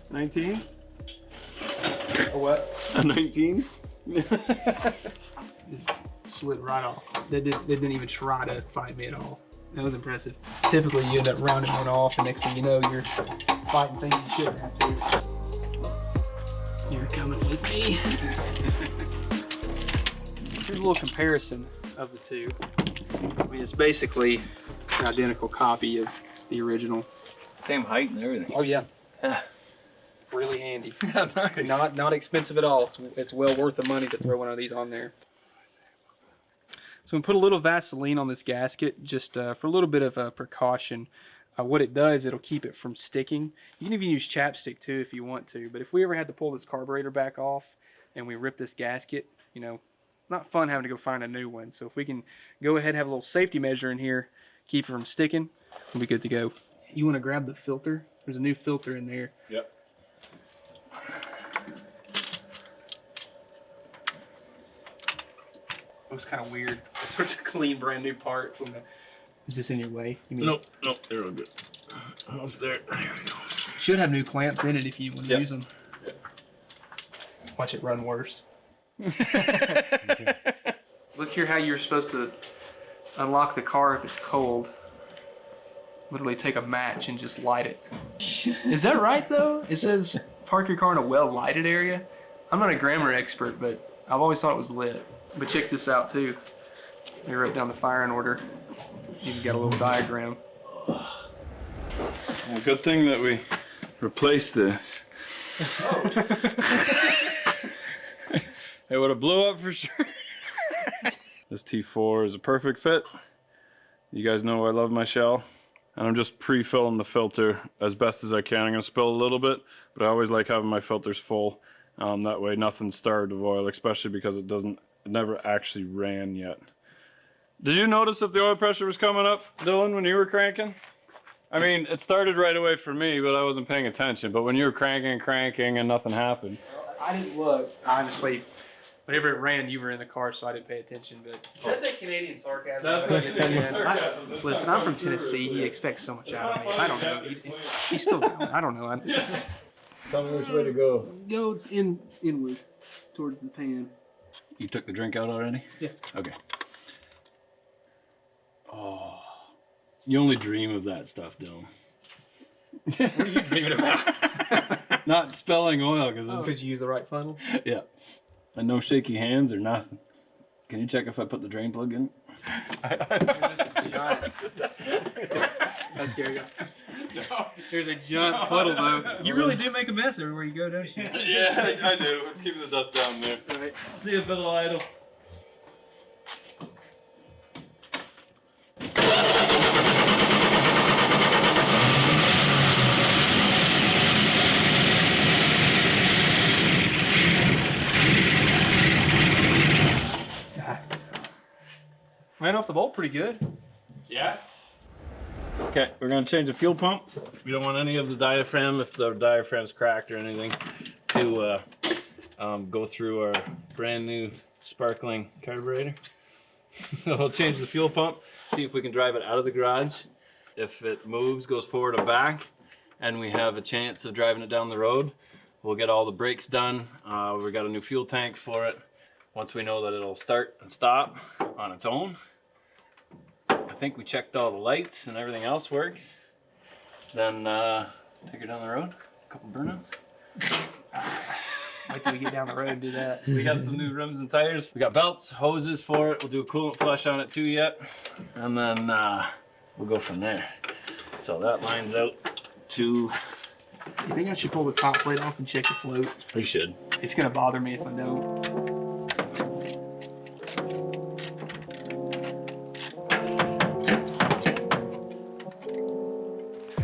[SPEAKER 4] 19?
[SPEAKER 2] A what?
[SPEAKER 1] A 19?
[SPEAKER 2] Just slid right off. They didn't even try to fight me at all. That was impressive. Typically, you end up rounding one off, and next thing you know, you're fighting things you shouldn't have to. You're coming with me. Here's a little comparison of the two. I mean, it's basically an identical copy of the original.
[SPEAKER 1] Same height and everything.
[SPEAKER 2] Oh yeah, Really handy.
[SPEAKER 1] Nice.
[SPEAKER 2] Not expensive at all. It's well worth the money to throw one of these on there. So we put a little Vaseline on this gasket just for a little bit of precaution. What it does, it'll keep it from sticking. You can even use chapstick too if you want to. But if we ever had to pull this carburetor back off and we rip this gasket, you know, not fun having to go find a new one. So if we can go ahead and have a little safety measure in here, keep it from sticking, we'll be good to go. You want to grab the filter? There's a new filter in there.
[SPEAKER 1] Yep.
[SPEAKER 2] It was kind of weird. I start to clean brand new parts. And is this in your way? You mean
[SPEAKER 1] Nope, they're all good. Almost there. There we go.
[SPEAKER 2] should have new clamps in it if you want to
[SPEAKER 1] Yep.
[SPEAKER 2] use them.
[SPEAKER 1] Yep.
[SPEAKER 2] Watch it run worse. Look here how you're supposed to unlock the car if it's cold. Literally take a match and just light it. Is that right though? It says park your car in a well lighted area. I'm not a grammar expert, but I've always thought it was lit. But check this out too. They wrote down the firing order. Even got a little diagram.
[SPEAKER 1] Well, good thing that we replaced this. It would have blew up for sure. This T4 is a perfect fit. You guys know I love my shell. And I'm just pre-filling the filter as best as I can. I'm gonna spill a little bit, but I always like having my filters full. That way nothing's starved of oil, especially because it never actually ran yet. Did you notice if the oil pressure was coming up, Dylan, when you were cranking? I mean, it started right away for me, but I wasn't paying attention. But when you were cranking and nothing happened.
[SPEAKER 2] I didn't look. Honestly, whenever it ran, you were in the car, so I didn't pay attention. But is that the Canadian sarcasm?
[SPEAKER 1] That's Canadian sarcasm.
[SPEAKER 2] Listen, I'm from Tennessee. He expects so much out of me. I don't know. He's still down. I don't know.
[SPEAKER 5] Tell me which way to go.
[SPEAKER 7] Go inward towards the pan.
[SPEAKER 1] You took the drink out already?
[SPEAKER 2] Yeah.
[SPEAKER 1] Okay. Oh, you only dream of that stuff, Dylan.
[SPEAKER 2] What are you dreaming about?
[SPEAKER 1] Not spelling oil, because
[SPEAKER 2] Because you use the right funnel.
[SPEAKER 1] yeah. And no shaky hands or nothing. Can you check if I put the drain plug in?
[SPEAKER 2] That's scary. There's a giant puddle though. You really do make a mess everywhere you go, don't you?
[SPEAKER 1] Yeah, I do. Let's keep the dust down there.
[SPEAKER 2] Right.
[SPEAKER 1] See if it'll idle.
[SPEAKER 2] Ran off the bolt pretty good.
[SPEAKER 1] Yeah. Okay, we're gonna change the fuel pump. We don't want any of the diaphragm, if the diaphragm's cracked or anything, to go through our brand new sparkling carburetor. So we'll change the fuel pump, see if we can drive it out of the garage. If it moves, goes forward or back, and we have a chance of driving it down the road, we'll get all the brakes done. We got a new fuel tank for it. Once we know that it'll start and stop on its own. I think we checked all the lights and everything else works. Then take her down the road, a couple burnouts.
[SPEAKER 2] Wait till we get down the road and do that.
[SPEAKER 1] We got some new rims and tires. We got belts, hoses for it. We'll do a coolant flush on it too yet. And then we'll go from there. So that lines out to...
[SPEAKER 2] You think I should pull the top plate off and check the float?
[SPEAKER 1] We should.
[SPEAKER 2] It's gonna bother me if I don't.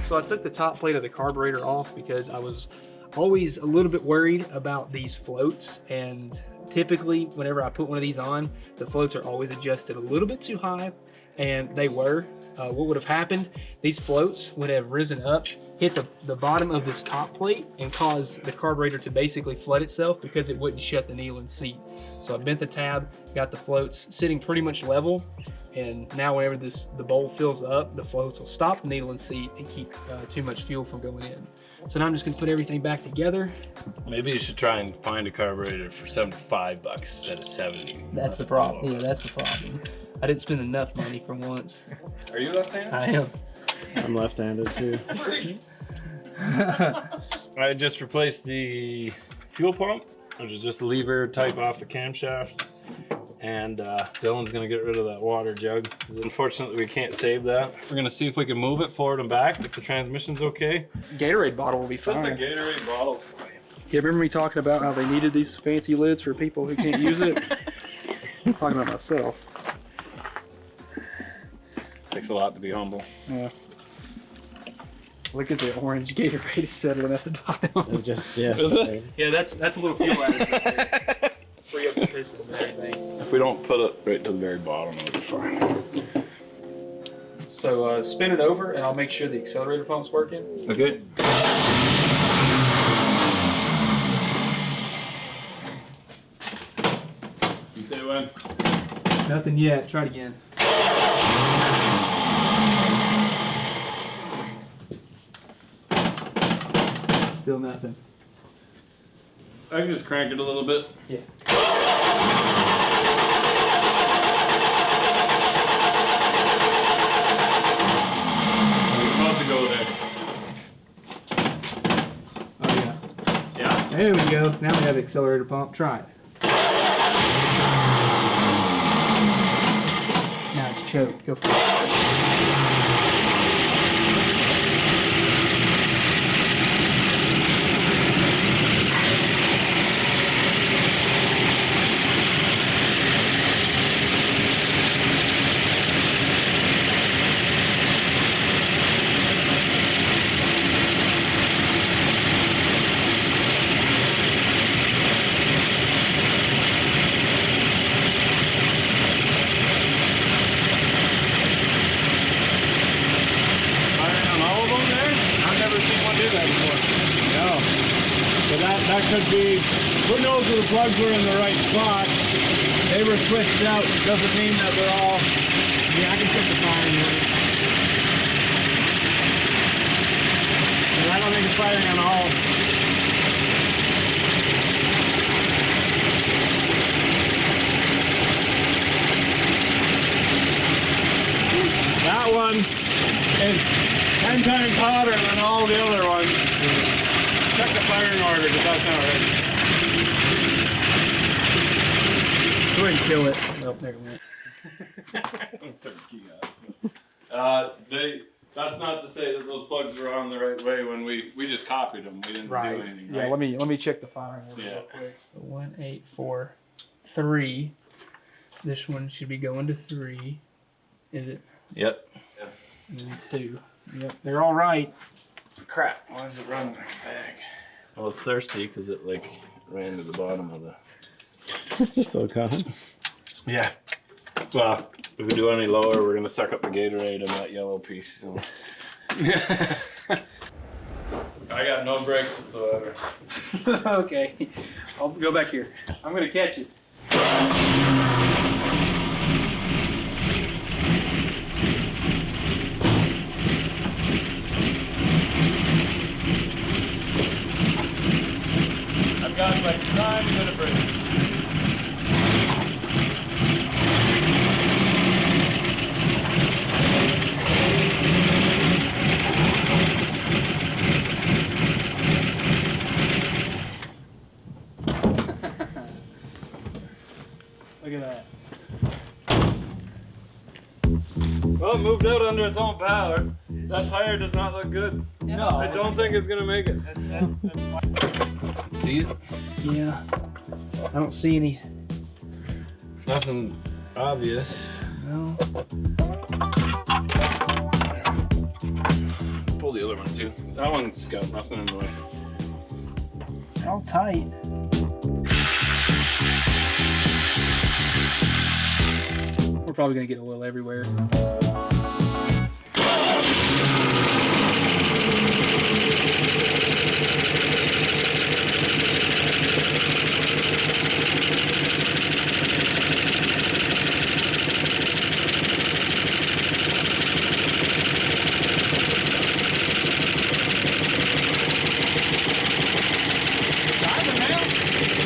[SPEAKER 2] So I took the top plate of the carburetor off because I was always a little bit worried about these floats, and typically whenever I put one of these on, the floats are always adjusted a little bit too high, and they were. What would have happened, these floats would have risen up, hit the bottom of this top plate, and caused the carburetor to basically flood itself because it wouldn't shut the needle and seat. So I bent the tab, got the floats sitting pretty much level, and now whenever the bowl fills up, the floats will stop the needle and seat and keep too much fuel from going in. So now I'm just gonna put everything back together.
[SPEAKER 1] Maybe you should try and find a carburetor for $75 instead of $70.
[SPEAKER 2] That's the problem. Yeah, that's the problem. I didn't spend enough money for once.
[SPEAKER 1] Are you left-handed?
[SPEAKER 2] I am.
[SPEAKER 5] I'm left-handed too.
[SPEAKER 1] I just replaced the fuel pump, which is just a lever type off the camshaft,
[SPEAKER 4] and Dylan's gonna get rid of that water jug. Unfortunately, we can't save that. We're gonna see if we can move it forward and back if the transmission's okay.
[SPEAKER 2] Gatorade bottle will be
[SPEAKER 4] Just a
[SPEAKER 2] fine.
[SPEAKER 4] Gatorade bottle.
[SPEAKER 7] Yeah, remember me talking about how they needed these fancy lids for people who can't use it? I'm talking about myself.
[SPEAKER 4] Takes a lot to be humble.
[SPEAKER 7] Yeah. Look at the orange Gatorade settling at the bottom.
[SPEAKER 5] It's just, yeah.
[SPEAKER 4] Is it?
[SPEAKER 2] Yeah, that's a little fuel additive. Free up the piston and everything.
[SPEAKER 4] If we don't put it right to the very bottom, it'll be fine.
[SPEAKER 2] So spin it over and I'll make sure the accelerator pump's working.
[SPEAKER 4] Okay. You say when?
[SPEAKER 2] Nothing yet. Try it again. Still nothing.
[SPEAKER 4] I can just crank it a little bit.
[SPEAKER 2] Yeah.
[SPEAKER 4] We're about to go there.
[SPEAKER 2] Oh yeah.
[SPEAKER 4] Yeah.
[SPEAKER 2] There we go. Now we have the accelerator pump. Try it. Now it's choked. Go for it.
[SPEAKER 4] Firing on all of them there? I've never seen one do that before.
[SPEAKER 3] No. But that could be, who knows if the plugs were in the right spot. They were switched out. Doesn't mean that they're all, yeah, I can check the firing order. And I don't think it's firing on all. That one is 10 times hotter than all the other ones. Check the firing order because that's not right.
[SPEAKER 2] Go ahead and kill it. Oh, there it went.
[SPEAKER 4] That's not to say that those plugs were on the right way when we just copied them. We didn't do anything,
[SPEAKER 2] Yeah.
[SPEAKER 4] right?
[SPEAKER 2] Let me check the firing order
[SPEAKER 4] Yeah.
[SPEAKER 2] real quick. 1, 8, 4, 3. This one should be going to 3. Is it?
[SPEAKER 4] Yep.
[SPEAKER 2] And then 2. Yep. They're all right.
[SPEAKER 4] Crap. Why is it running like a bag? Well, it's thirsty because it like ran to the bottom of the.
[SPEAKER 5] Still coming.
[SPEAKER 4] Yeah. Well, if we do any lower, we're gonna suck up the Gatorade in that yellow piece. So. I got no brakes whatsoever.
[SPEAKER 2] Okay. I'll go back here. I'm gonna catch it.
[SPEAKER 4] I've got like 9 minute brakes.
[SPEAKER 2] Look at that.
[SPEAKER 4] Well, it moved out under its own power. That tire does not look good.
[SPEAKER 2] No.
[SPEAKER 4] I don't think it's gonna make it. See it?
[SPEAKER 2] Yeah. I don't see any.
[SPEAKER 4] Nothing obvious.
[SPEAKER 2] No.
[SPEAKER 4] Pull the other one too. That one's got nothing in the way.
[SPEAKER 2] They're all tight. We're probably gonna get oil everywhere.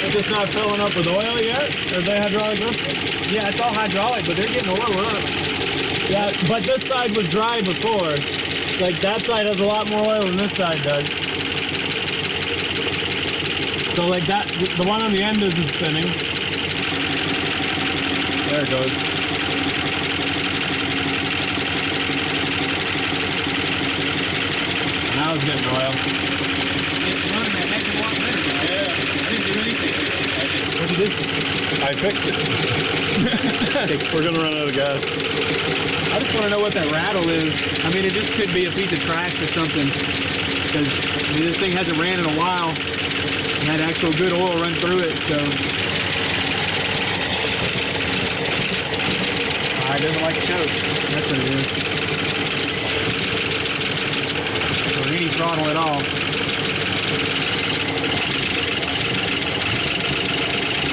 [SPEAKER 3] It's just not filling up with oil yet? Or they hydraulic lift?
[SPEAKER 2] Yeah, it's all hydraulic, but they're getting oil up.
[SPEAKER 3] Yeah, but this side was dry before. Like that side has a lot more oil than this side does. So like that, the one on the end isn't spinning.
[SPEAKER 4] There it goes. Now it's getting oil.
[SPEAKER 2] It's running a heck of a lot better now.
[SPEAKER 4] Yeah.
[SPEAKER 2] I didn't do anything.
[SPEAKER 7] What'd you do?
[SPEAKER 4] I fixed it. We're gonna run out of gas.
[SPEAKER 7] I just want to know what that rattle is. I mean, it just could be a piece of trash or something. Because I mean, this thing hasn't ran in a while. And had actual good oil run through it, so. It doesn't like to choke. That's what it is. Or any throttle at all.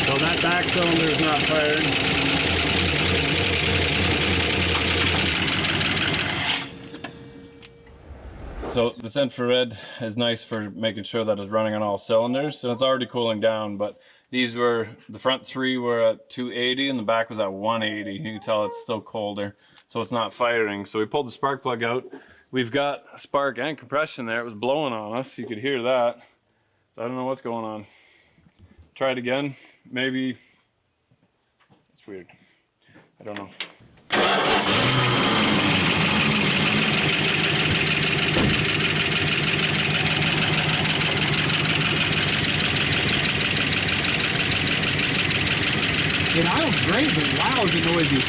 [SPEAKER 5] So that back cylinder is not fired.
[SPEAKER 4] So this infrared is nice for making sure that it's running on all cylinders, and it's already cooling down, but these were, the front three were at 280 and the back was at 180. You can tell it's still colder, so it's not firing. So we pulled the spark plug out. We've got spark and compression there. It was blowing on us. You could hear that. So I don't know what's going on. Try it again. Maybe it's weird. I don't know.
[SPEAKER 7] It idles great, but wow, is it noisy.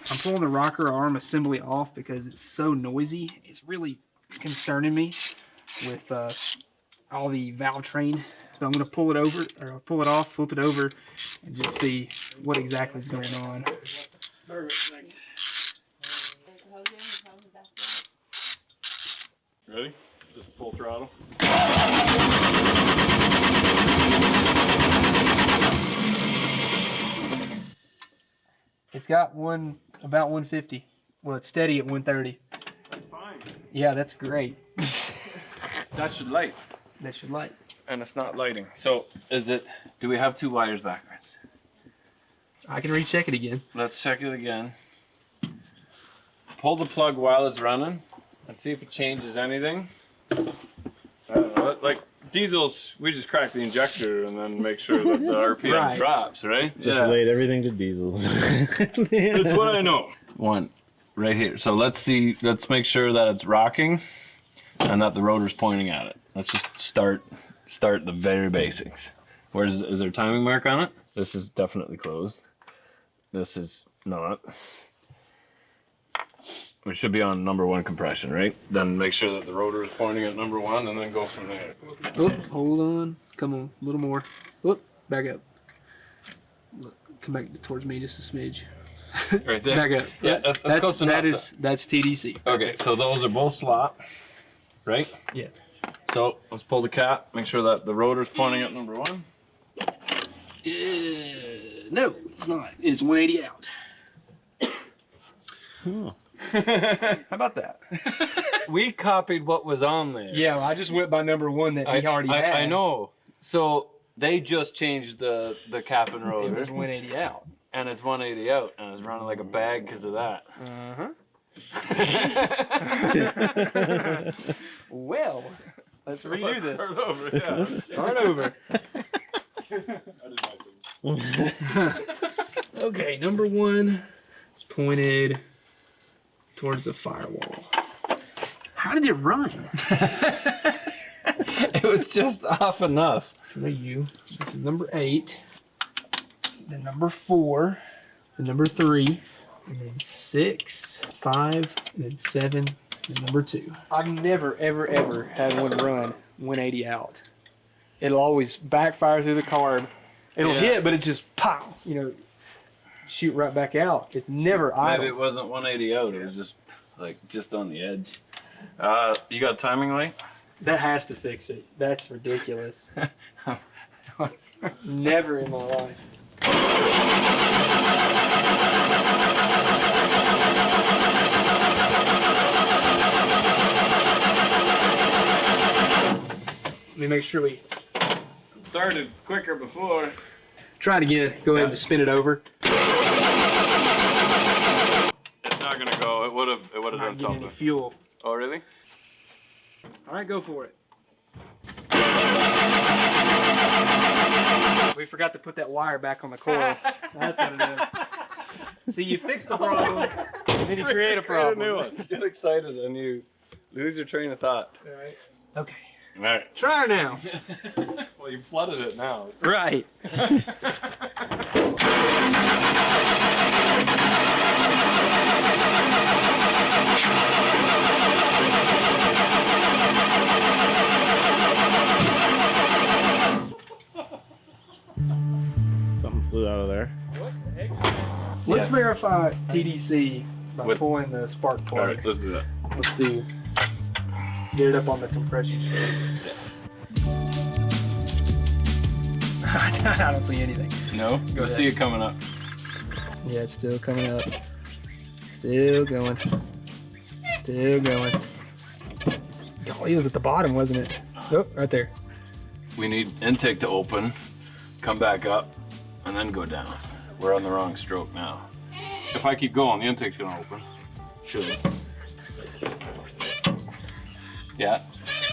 [SPEAKER 7] I'm pulling the rocker arm assembly off because it's so noisy. It's really concerning me with all the valve train. So I'm going to pull it over, or pull it off, flip it over, and just see what exactly is going on.
[SPEAKER 4] Ready? Just full throttle.
[SPEAKER 2] It's got about 150. Well, it's steady at 130.
[SPEAKER 4] That's fine.
[SPEAKER 2] Yeah, that's great.
[SPEAKER 4] That should light.
[SPEAKER 2] That should light.
[SPEAKER 4] And it's not lighting. So do we have two wires backwards?
[SPEAKER 2] I can recheck it again.
[SPEAKER 4] Let's check it again. Pull the plug while it's running and see if it changes anything. Like diesels, we just crack the injector and then make sure that the RPM
[SPEAKER 2] Right.
[SPEAKER 4] drops, right?
[SPEAKER 5] Just relate everything to diesels.
[SPEAKER 4] That's what I know. One right here. So let's make sure that it's rocking and that the rotor's pointing at it. Let's just start the very basics. Is there a timing mark on it? This is definitely closed. This is not. We should be on number one compression, right? Then make sure that the rotor is pointing at number one and then go from there.
[SPEAKER 2] Oh, hold on. Come on, a little more. Oh, back up. Look, come back towards me just a smidge.
[SPEAKER 4] Right there?
[SPEAKER 2] Back up.
[SPEAKER 4] Yeah, that's close enough.
[SPEAKER 2] That's TDC.
[SPEAKER 4] Okay, so those are both slot, right?
[SPEAKER 2] Yeah.
[SPEAKER 4] So let's pull the cap, make sure that the rotor's pointing at number one.
[SPEAKER 2] No, it's not. It's 180 out. How about that?
[SPEAKER 4] We copied what was on there.
[SPEAKER 2] Yeah, well, I just went by number one that he already had.
[SPEAKER 4] I know. So they just changed the cap and rotor.
[SPEAKER 2] It was 180 out.
[SPEAKER 4] And it's 180 out, and it's running like a bag because of that.
[SPEAKER 2] Well, let's redo this.
[SPEAKER 4] Start over, yeah.
[SPEAKER 2] Start over. Okay, number one is pointed towards the firewall. How did it run?
[SPEAKER 4] It was just off enough.
[SPEAKER 2] For you, this is number 8, then number 4, then number 3, and then 6, 5, and then 7, and number 2. I've never, ever, ever had one run 180 out. It'll always backfire through the carb. It'll hit, but it just pow, shoot right back out. It's never idle.
[SPEAKER 4] Maybe it wasn't 180 out. It was just on the edge. You got a timing light?
[SPEAKER 2] That has to fix it. That's ridiculous. Never in my life. Let me make sure we
[SPEAKER 4] Started quicker before.
[SPEAKER 2] try it again. Go ahead and spin it over.
[SPEAKER 4] It's not gonna go. It would have
[SPEAKER 2] Not
[SPEAKER 4] done
[SPEAKER 2] getting any
[SPEAKER 4] something.
[SPEAKER 2] fuel.
[SPEAKER 4] Oh really?
[SPEAKER 2] All right, go for it.
[SPEAKER 7] We forgot to put that wire back on the coil. That's what it is. See, you fix the problem, and then you create a problem.
[SPEAKER 1] New one. You get excited and you lose your train of thought.
[SPEAKER 7] All right. Okay.
[SPEAKER 4] All right.
[SPEAKER 7] Try her now.
[SPEAKER 1] Well, you flooded it now.
[SPEAKER 7] Right.
[SPEAKER 5] Something flew out of there.
[SPEAKER 7] Let's verify TDC by
[SPEAKER 4] What?
[SPEAKER 7] pulling the spark
[SPEAKER 4] All
[SPEAKER 7] plug.
[SPEAKER 4] right, let's do that.
[SPEAKER 7] Let's do. Get it up on the compression strip. I don't see anything.
[SPEAKER 4] No? Go
[SPEAKER 7] ahead.
[SPEAKER 4] see it coming up.
[SPEAKER 7] Yeah, it's still coming up. Still going. Still going. Golly, it was at the bottom, wasn't it? Oh, right there.
[SPEAKER 4] We need intake to open, come back up, and then go down. We're on the wrong stroke now. If I keep going, the intake's gonna open. Should. Yeah,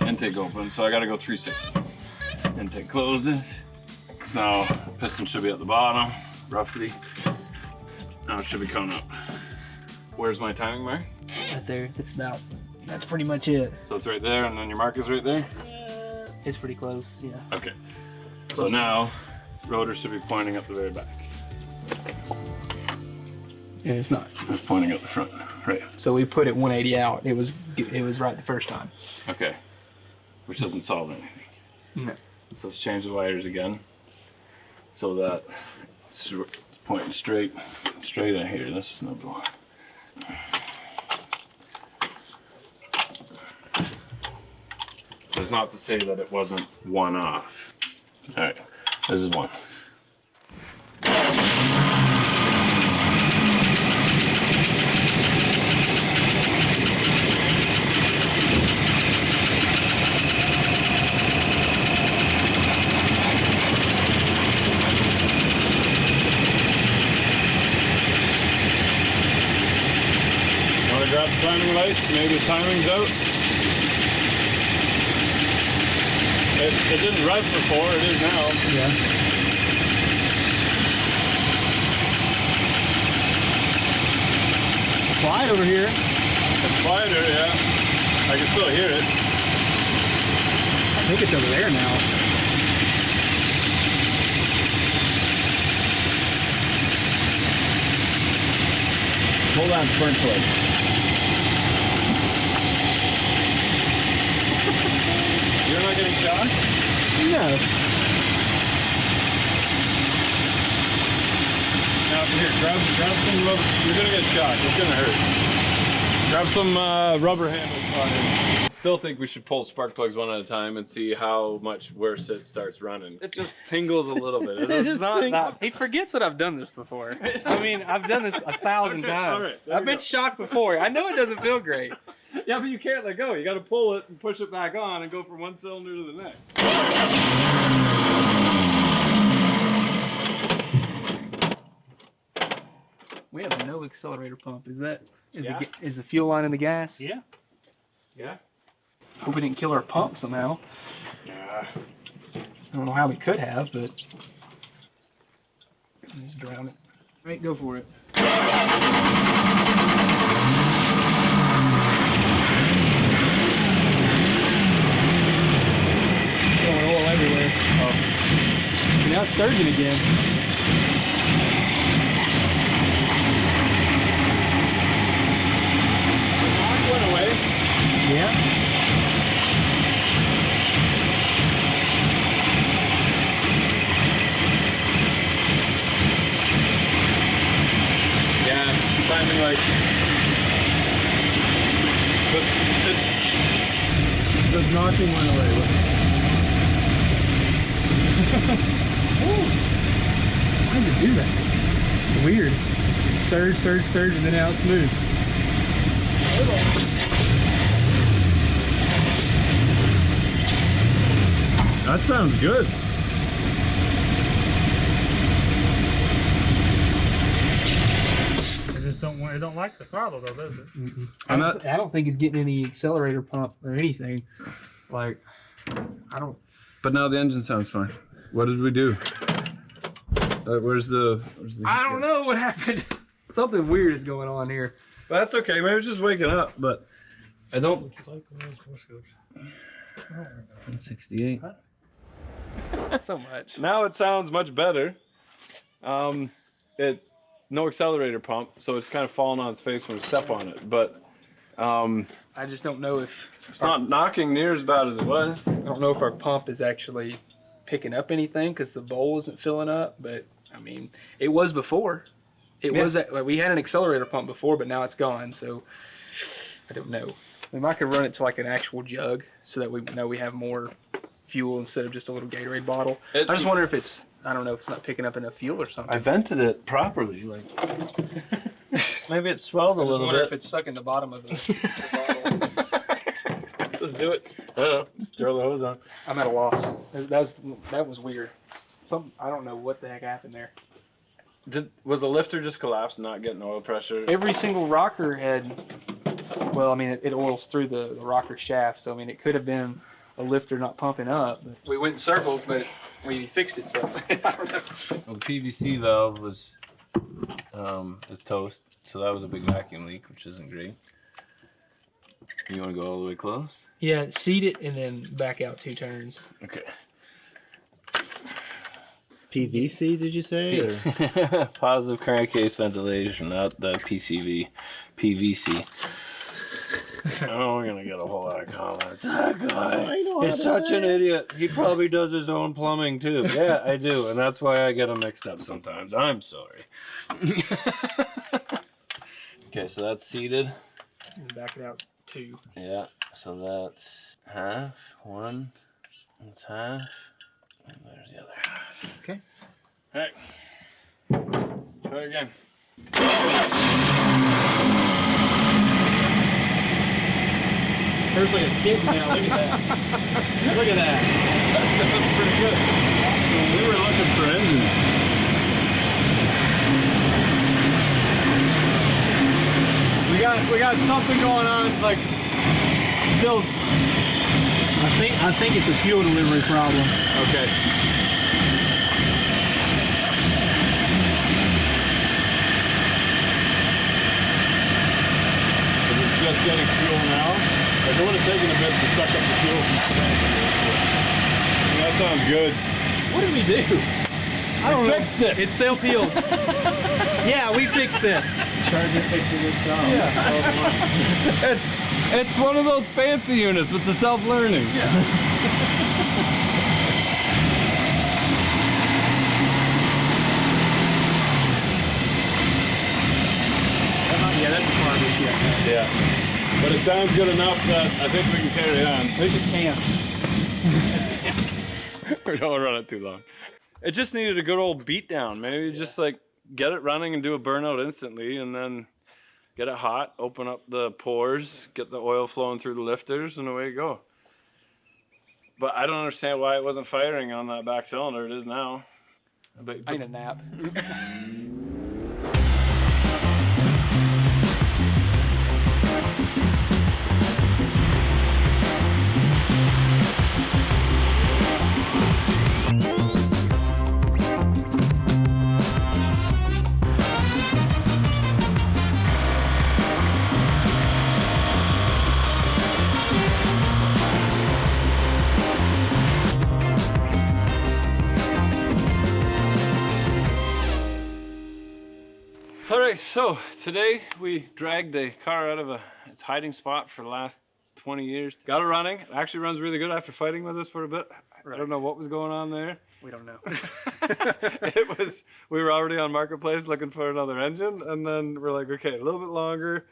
[SPEAKER 4] intake open, so I gotta go 360. Intake closes. So now piston should be at the bottom, roughly. Now it should be coming up. Where's my timing mark?
[SPEAKER 7] Right there. That's pretty much it.
[SPEAKER 4] So it's right there, and then your mark is right there?
[SPEAKER 7] It's pretty close, yeah.
[SPEAKER 4] Okay. So now, rotor should be pointing up the very back.
[SPEAKER 7] Yeah, it's not.
[SPEAKER 4] It's pointing up the front, right.
[SPEAKER 7] So we put it 180 out. It was right the first time.
[SPEAKER 4] Okay. Which doesn't solve anything.
[SPEAKER 7] No.
[SPEAKER 4] So let's change the wires again. So that it's pointing straight in here. This is number one. That's not to say that it wasn't one off. All right, this is one. Want to grab the timing lights? Maybe the timing's out. It didn't rust before, it is now.
[SPEAKER 7] Yeah. Quiet over here.
[SPEAKER 4] It's quieter, yeah. I can still hear it.
[SPEAKER 7] I think it's over there now.
[SPEAKER 4] Hold on, spark plug. You're not getting shocked?
[SPEAKER 7] No.
[SPEAKER 4] Now, here, grab some rubber. You're gonna get shocked. It's gonna hurt. Grab some rubber handles on it. Still think we should pull spark plugs one at a time and see how much worse it starts running. It just tingles a little bit. It's not that.
[SPEAKER 7] He forgets that I've done this before. I mean, I've done this 1,000
[SPEAKER 4] Okay,
[SPEAKER 7] times.
[SPEAKER 4] all right, there
[SPEAKER 7] I've
[SPEAKER 4] you
[SPEAKER 7] been
[SPEAKER 4] go.
[SPEAKER 7] shocked before. I know it doesn't feel great.
[SPEAKER 1] Yeah, but you can't let go. You got to pull it and push it back on and go from one cylinder to the next.
[SPEAKER 7] We have no accelerator pump. Is that
[SPEAKER 1] Yeah.
[SPEAKER 7] is the fuel line in the gas?
[SPEAKER 3] Yeah.
[SPEAKER 1] Yeah.
[SPEAKER 7] Hope we didn't kill our pump somehow.
[SPEAKER 4] Yeah.
[SPEAKER 7] I don't know how we could have, but just drown it. All right, go for it. Throwing oil everywhere. Oh. Now it's surging again.
[SPEAKER 1] Went away.
[SPEAKER 7] Yeah.
[SPEAKER 1] Yeah, timing like. But
[SPEAKER 7] The knocking went away. Why did it do that? Weird. Surge, surge, surge, and then out smooth.
[SPEAKER 4] That sounds good.
[SPEAKER 3] It don't like the throttle though, does it?
[SPEAKER 7] I don't think it's getting any accelerator pump or anything. Like, I don't.
[SPEAKER 4] But now the engine sounds fine.
[SPEAKER 1] What did we do? Where's the
[SPEAKER 7] I don't know what happened. Something weird is going on here.
[SPEAKER 1] That's okay. Maybe it's just waking up, but I don't. 168.
[SPEAKER 7] So much.
[SPEAKER 1] Now it sounds much better. No accelerator pump, so it's kind of falling on its face when we step on it. But
[SPEAKER 7] I just don't know if
[SPEAKER 1] it's not knocking near as bad as it was.
[SPEAKER 7] I don't know if our pump is actually picking up anything because the bowl isn't filling up. But I mean, it was before. It was like we had an accelerator pump before, but now it's gone. So I don't know. We might could run it to like an actual jug so that we know we have more fuel instead of just a little Gatorade bottle. I just wonder if it's, I don't know, if it's not picking up enough fuel or something.
[SPEAKER 1] I vented it properly, like maybe it swelled a little bit.
[SPEAKER 7] If it's sucking the bottom of the bottle.
[SPEAKER 1] Let's do it. I don't know. Just throw the hose on.
[SPEAKER 7] I'm at a loss. That was weird. I don't know what the heck happened there.
[SPEAKER 1] Was the lifter just collapsed and not getting oil pressure?
[SPEAKER 7] Every single rocker had, well, I mean, it oils through the rocker shaft, so I mean, it could have been a lifter not pumping up. But we went in circles, but we fixed it, so I don't know.
[SPEAKER 1] Well, the PVC valve was is toast, so that was a big vacuum leak, which isn't great. You want to go all the way close?
[SPEAKER 7] Yeah, seat it and then back out 2 turns.
[SPEAKER 1] Okay.
[SPEAKER 5] PVC, did you say? Or?
[SPEAKER 1] Positive crankcase ventilation, not the PVC. Oh, we're gonna get a whole lot of comments. That guy is such an idiot. He probably does his own plumbing too. Yeah, I do, and that's why I get them mixed up sometimes. I'm sorry. Okay, so that's seated.
[SPEAKER 7] And back it out 2.
[SPEAKER 1] Yeah, so that's half, 1, that's half, and there's the other half.
[SPEAKER 7] Okay.
[SPEAKER 1] All right, try again.
[SPEAKER 7] There's like a kid now, look at that. Look at that.
[SPEAKER 1] That's pretty good. We were looking for engines. We got something going on, like still.
[SPEAKER 7] I think it's a fuel delivery problem.
[SPEAKER 1] Okay. Is it just getting fuel now? Like it would have taken a bit to suck up the fuel from the tank. That sounds good.
[SPEAKER 7] What did we do? I don't know.
[SPEAKER 1] Fixed it.
[SPEAKER 7] It's self-healed. Yeah, we fixed this.
[SPEAKER 5] Charger fixing this stuff.
[SPEAKER 1] Yeah. It's one of those fancy units with the self-learning.
[SPEAKER 7] Yeah, that's a Carb issue.
[SPEAKER 1] Yeah. But it sounds good enough that I think we can carry on.
[SPEAKER 7] We should camp.
[SPEAKER 1] We don't run it too long. It just needed a good old beat down. Maybe just like get it running and do a burnout instantly, and then get it hot, open up the pores, get the oil flowing through the lifters, and away you go. But I don't understand why it wasn't firing on that back cylinder. It is now. But
[SPEAKER 7] I need a nap.
[SPEAKER 1] Alright, so today we dragged the car out of its hiding spot for the last 20 years. Got it running. It actually runs really good after fighting with us for a bit. I don't know what was going on there.
[SPEAKER 7] We don't know.
[SPEAKER 1] We were already on Marketplace looking for another engine, and then we're like, okay, a little bit longer.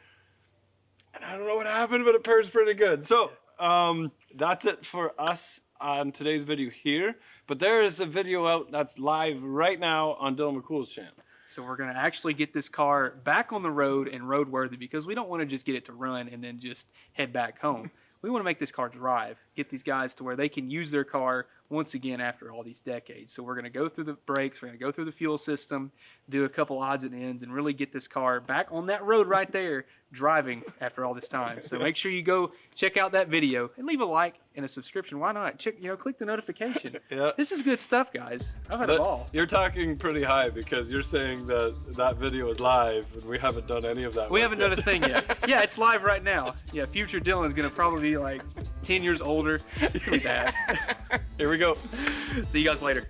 [SPEAKER 1] And I don't know what happened, but it purrs pretty good. So that's it for us on today's video here. But there is a video out that's live right now on Dylan McCool's channel.
[SPEAKER 7] So we're gonna actually get this car back on the road and roadworthy because we don't want to just get it to run and then just head back home. We want to make this car drive, get these guys to where they can use their car
[SPEAKER 2] once again after all these decades. So we're going to go through the brakes, we're going to go through the fuel system, do a couple odds and ends, and really get this car back on that road right there, driving after all this time. So make sure you go check out that video and leave a like and a subscription. Why not? Check, click the notification.
[SPEAKER 1] Yeah.
[SPEAKER 2] This is good stuff, guys. I've had a ball.
[SPEAKER 1] You're talking pretty high because you're saying that that video is live and we haven't done any of that.
[SPEAKER 2] We
[SPEAKER 1] work
[SPEAKER 2] haven't
[SPEAKER 1] yet.
[SPEAKER 2] done a thing yet. Yeah, it's live right now. Yeah, future Dylan's going to probably be like 10 years older. It's going to be bad.
[SPEAKER 1] Here we go.
[SPEAKER 2] See you guys later.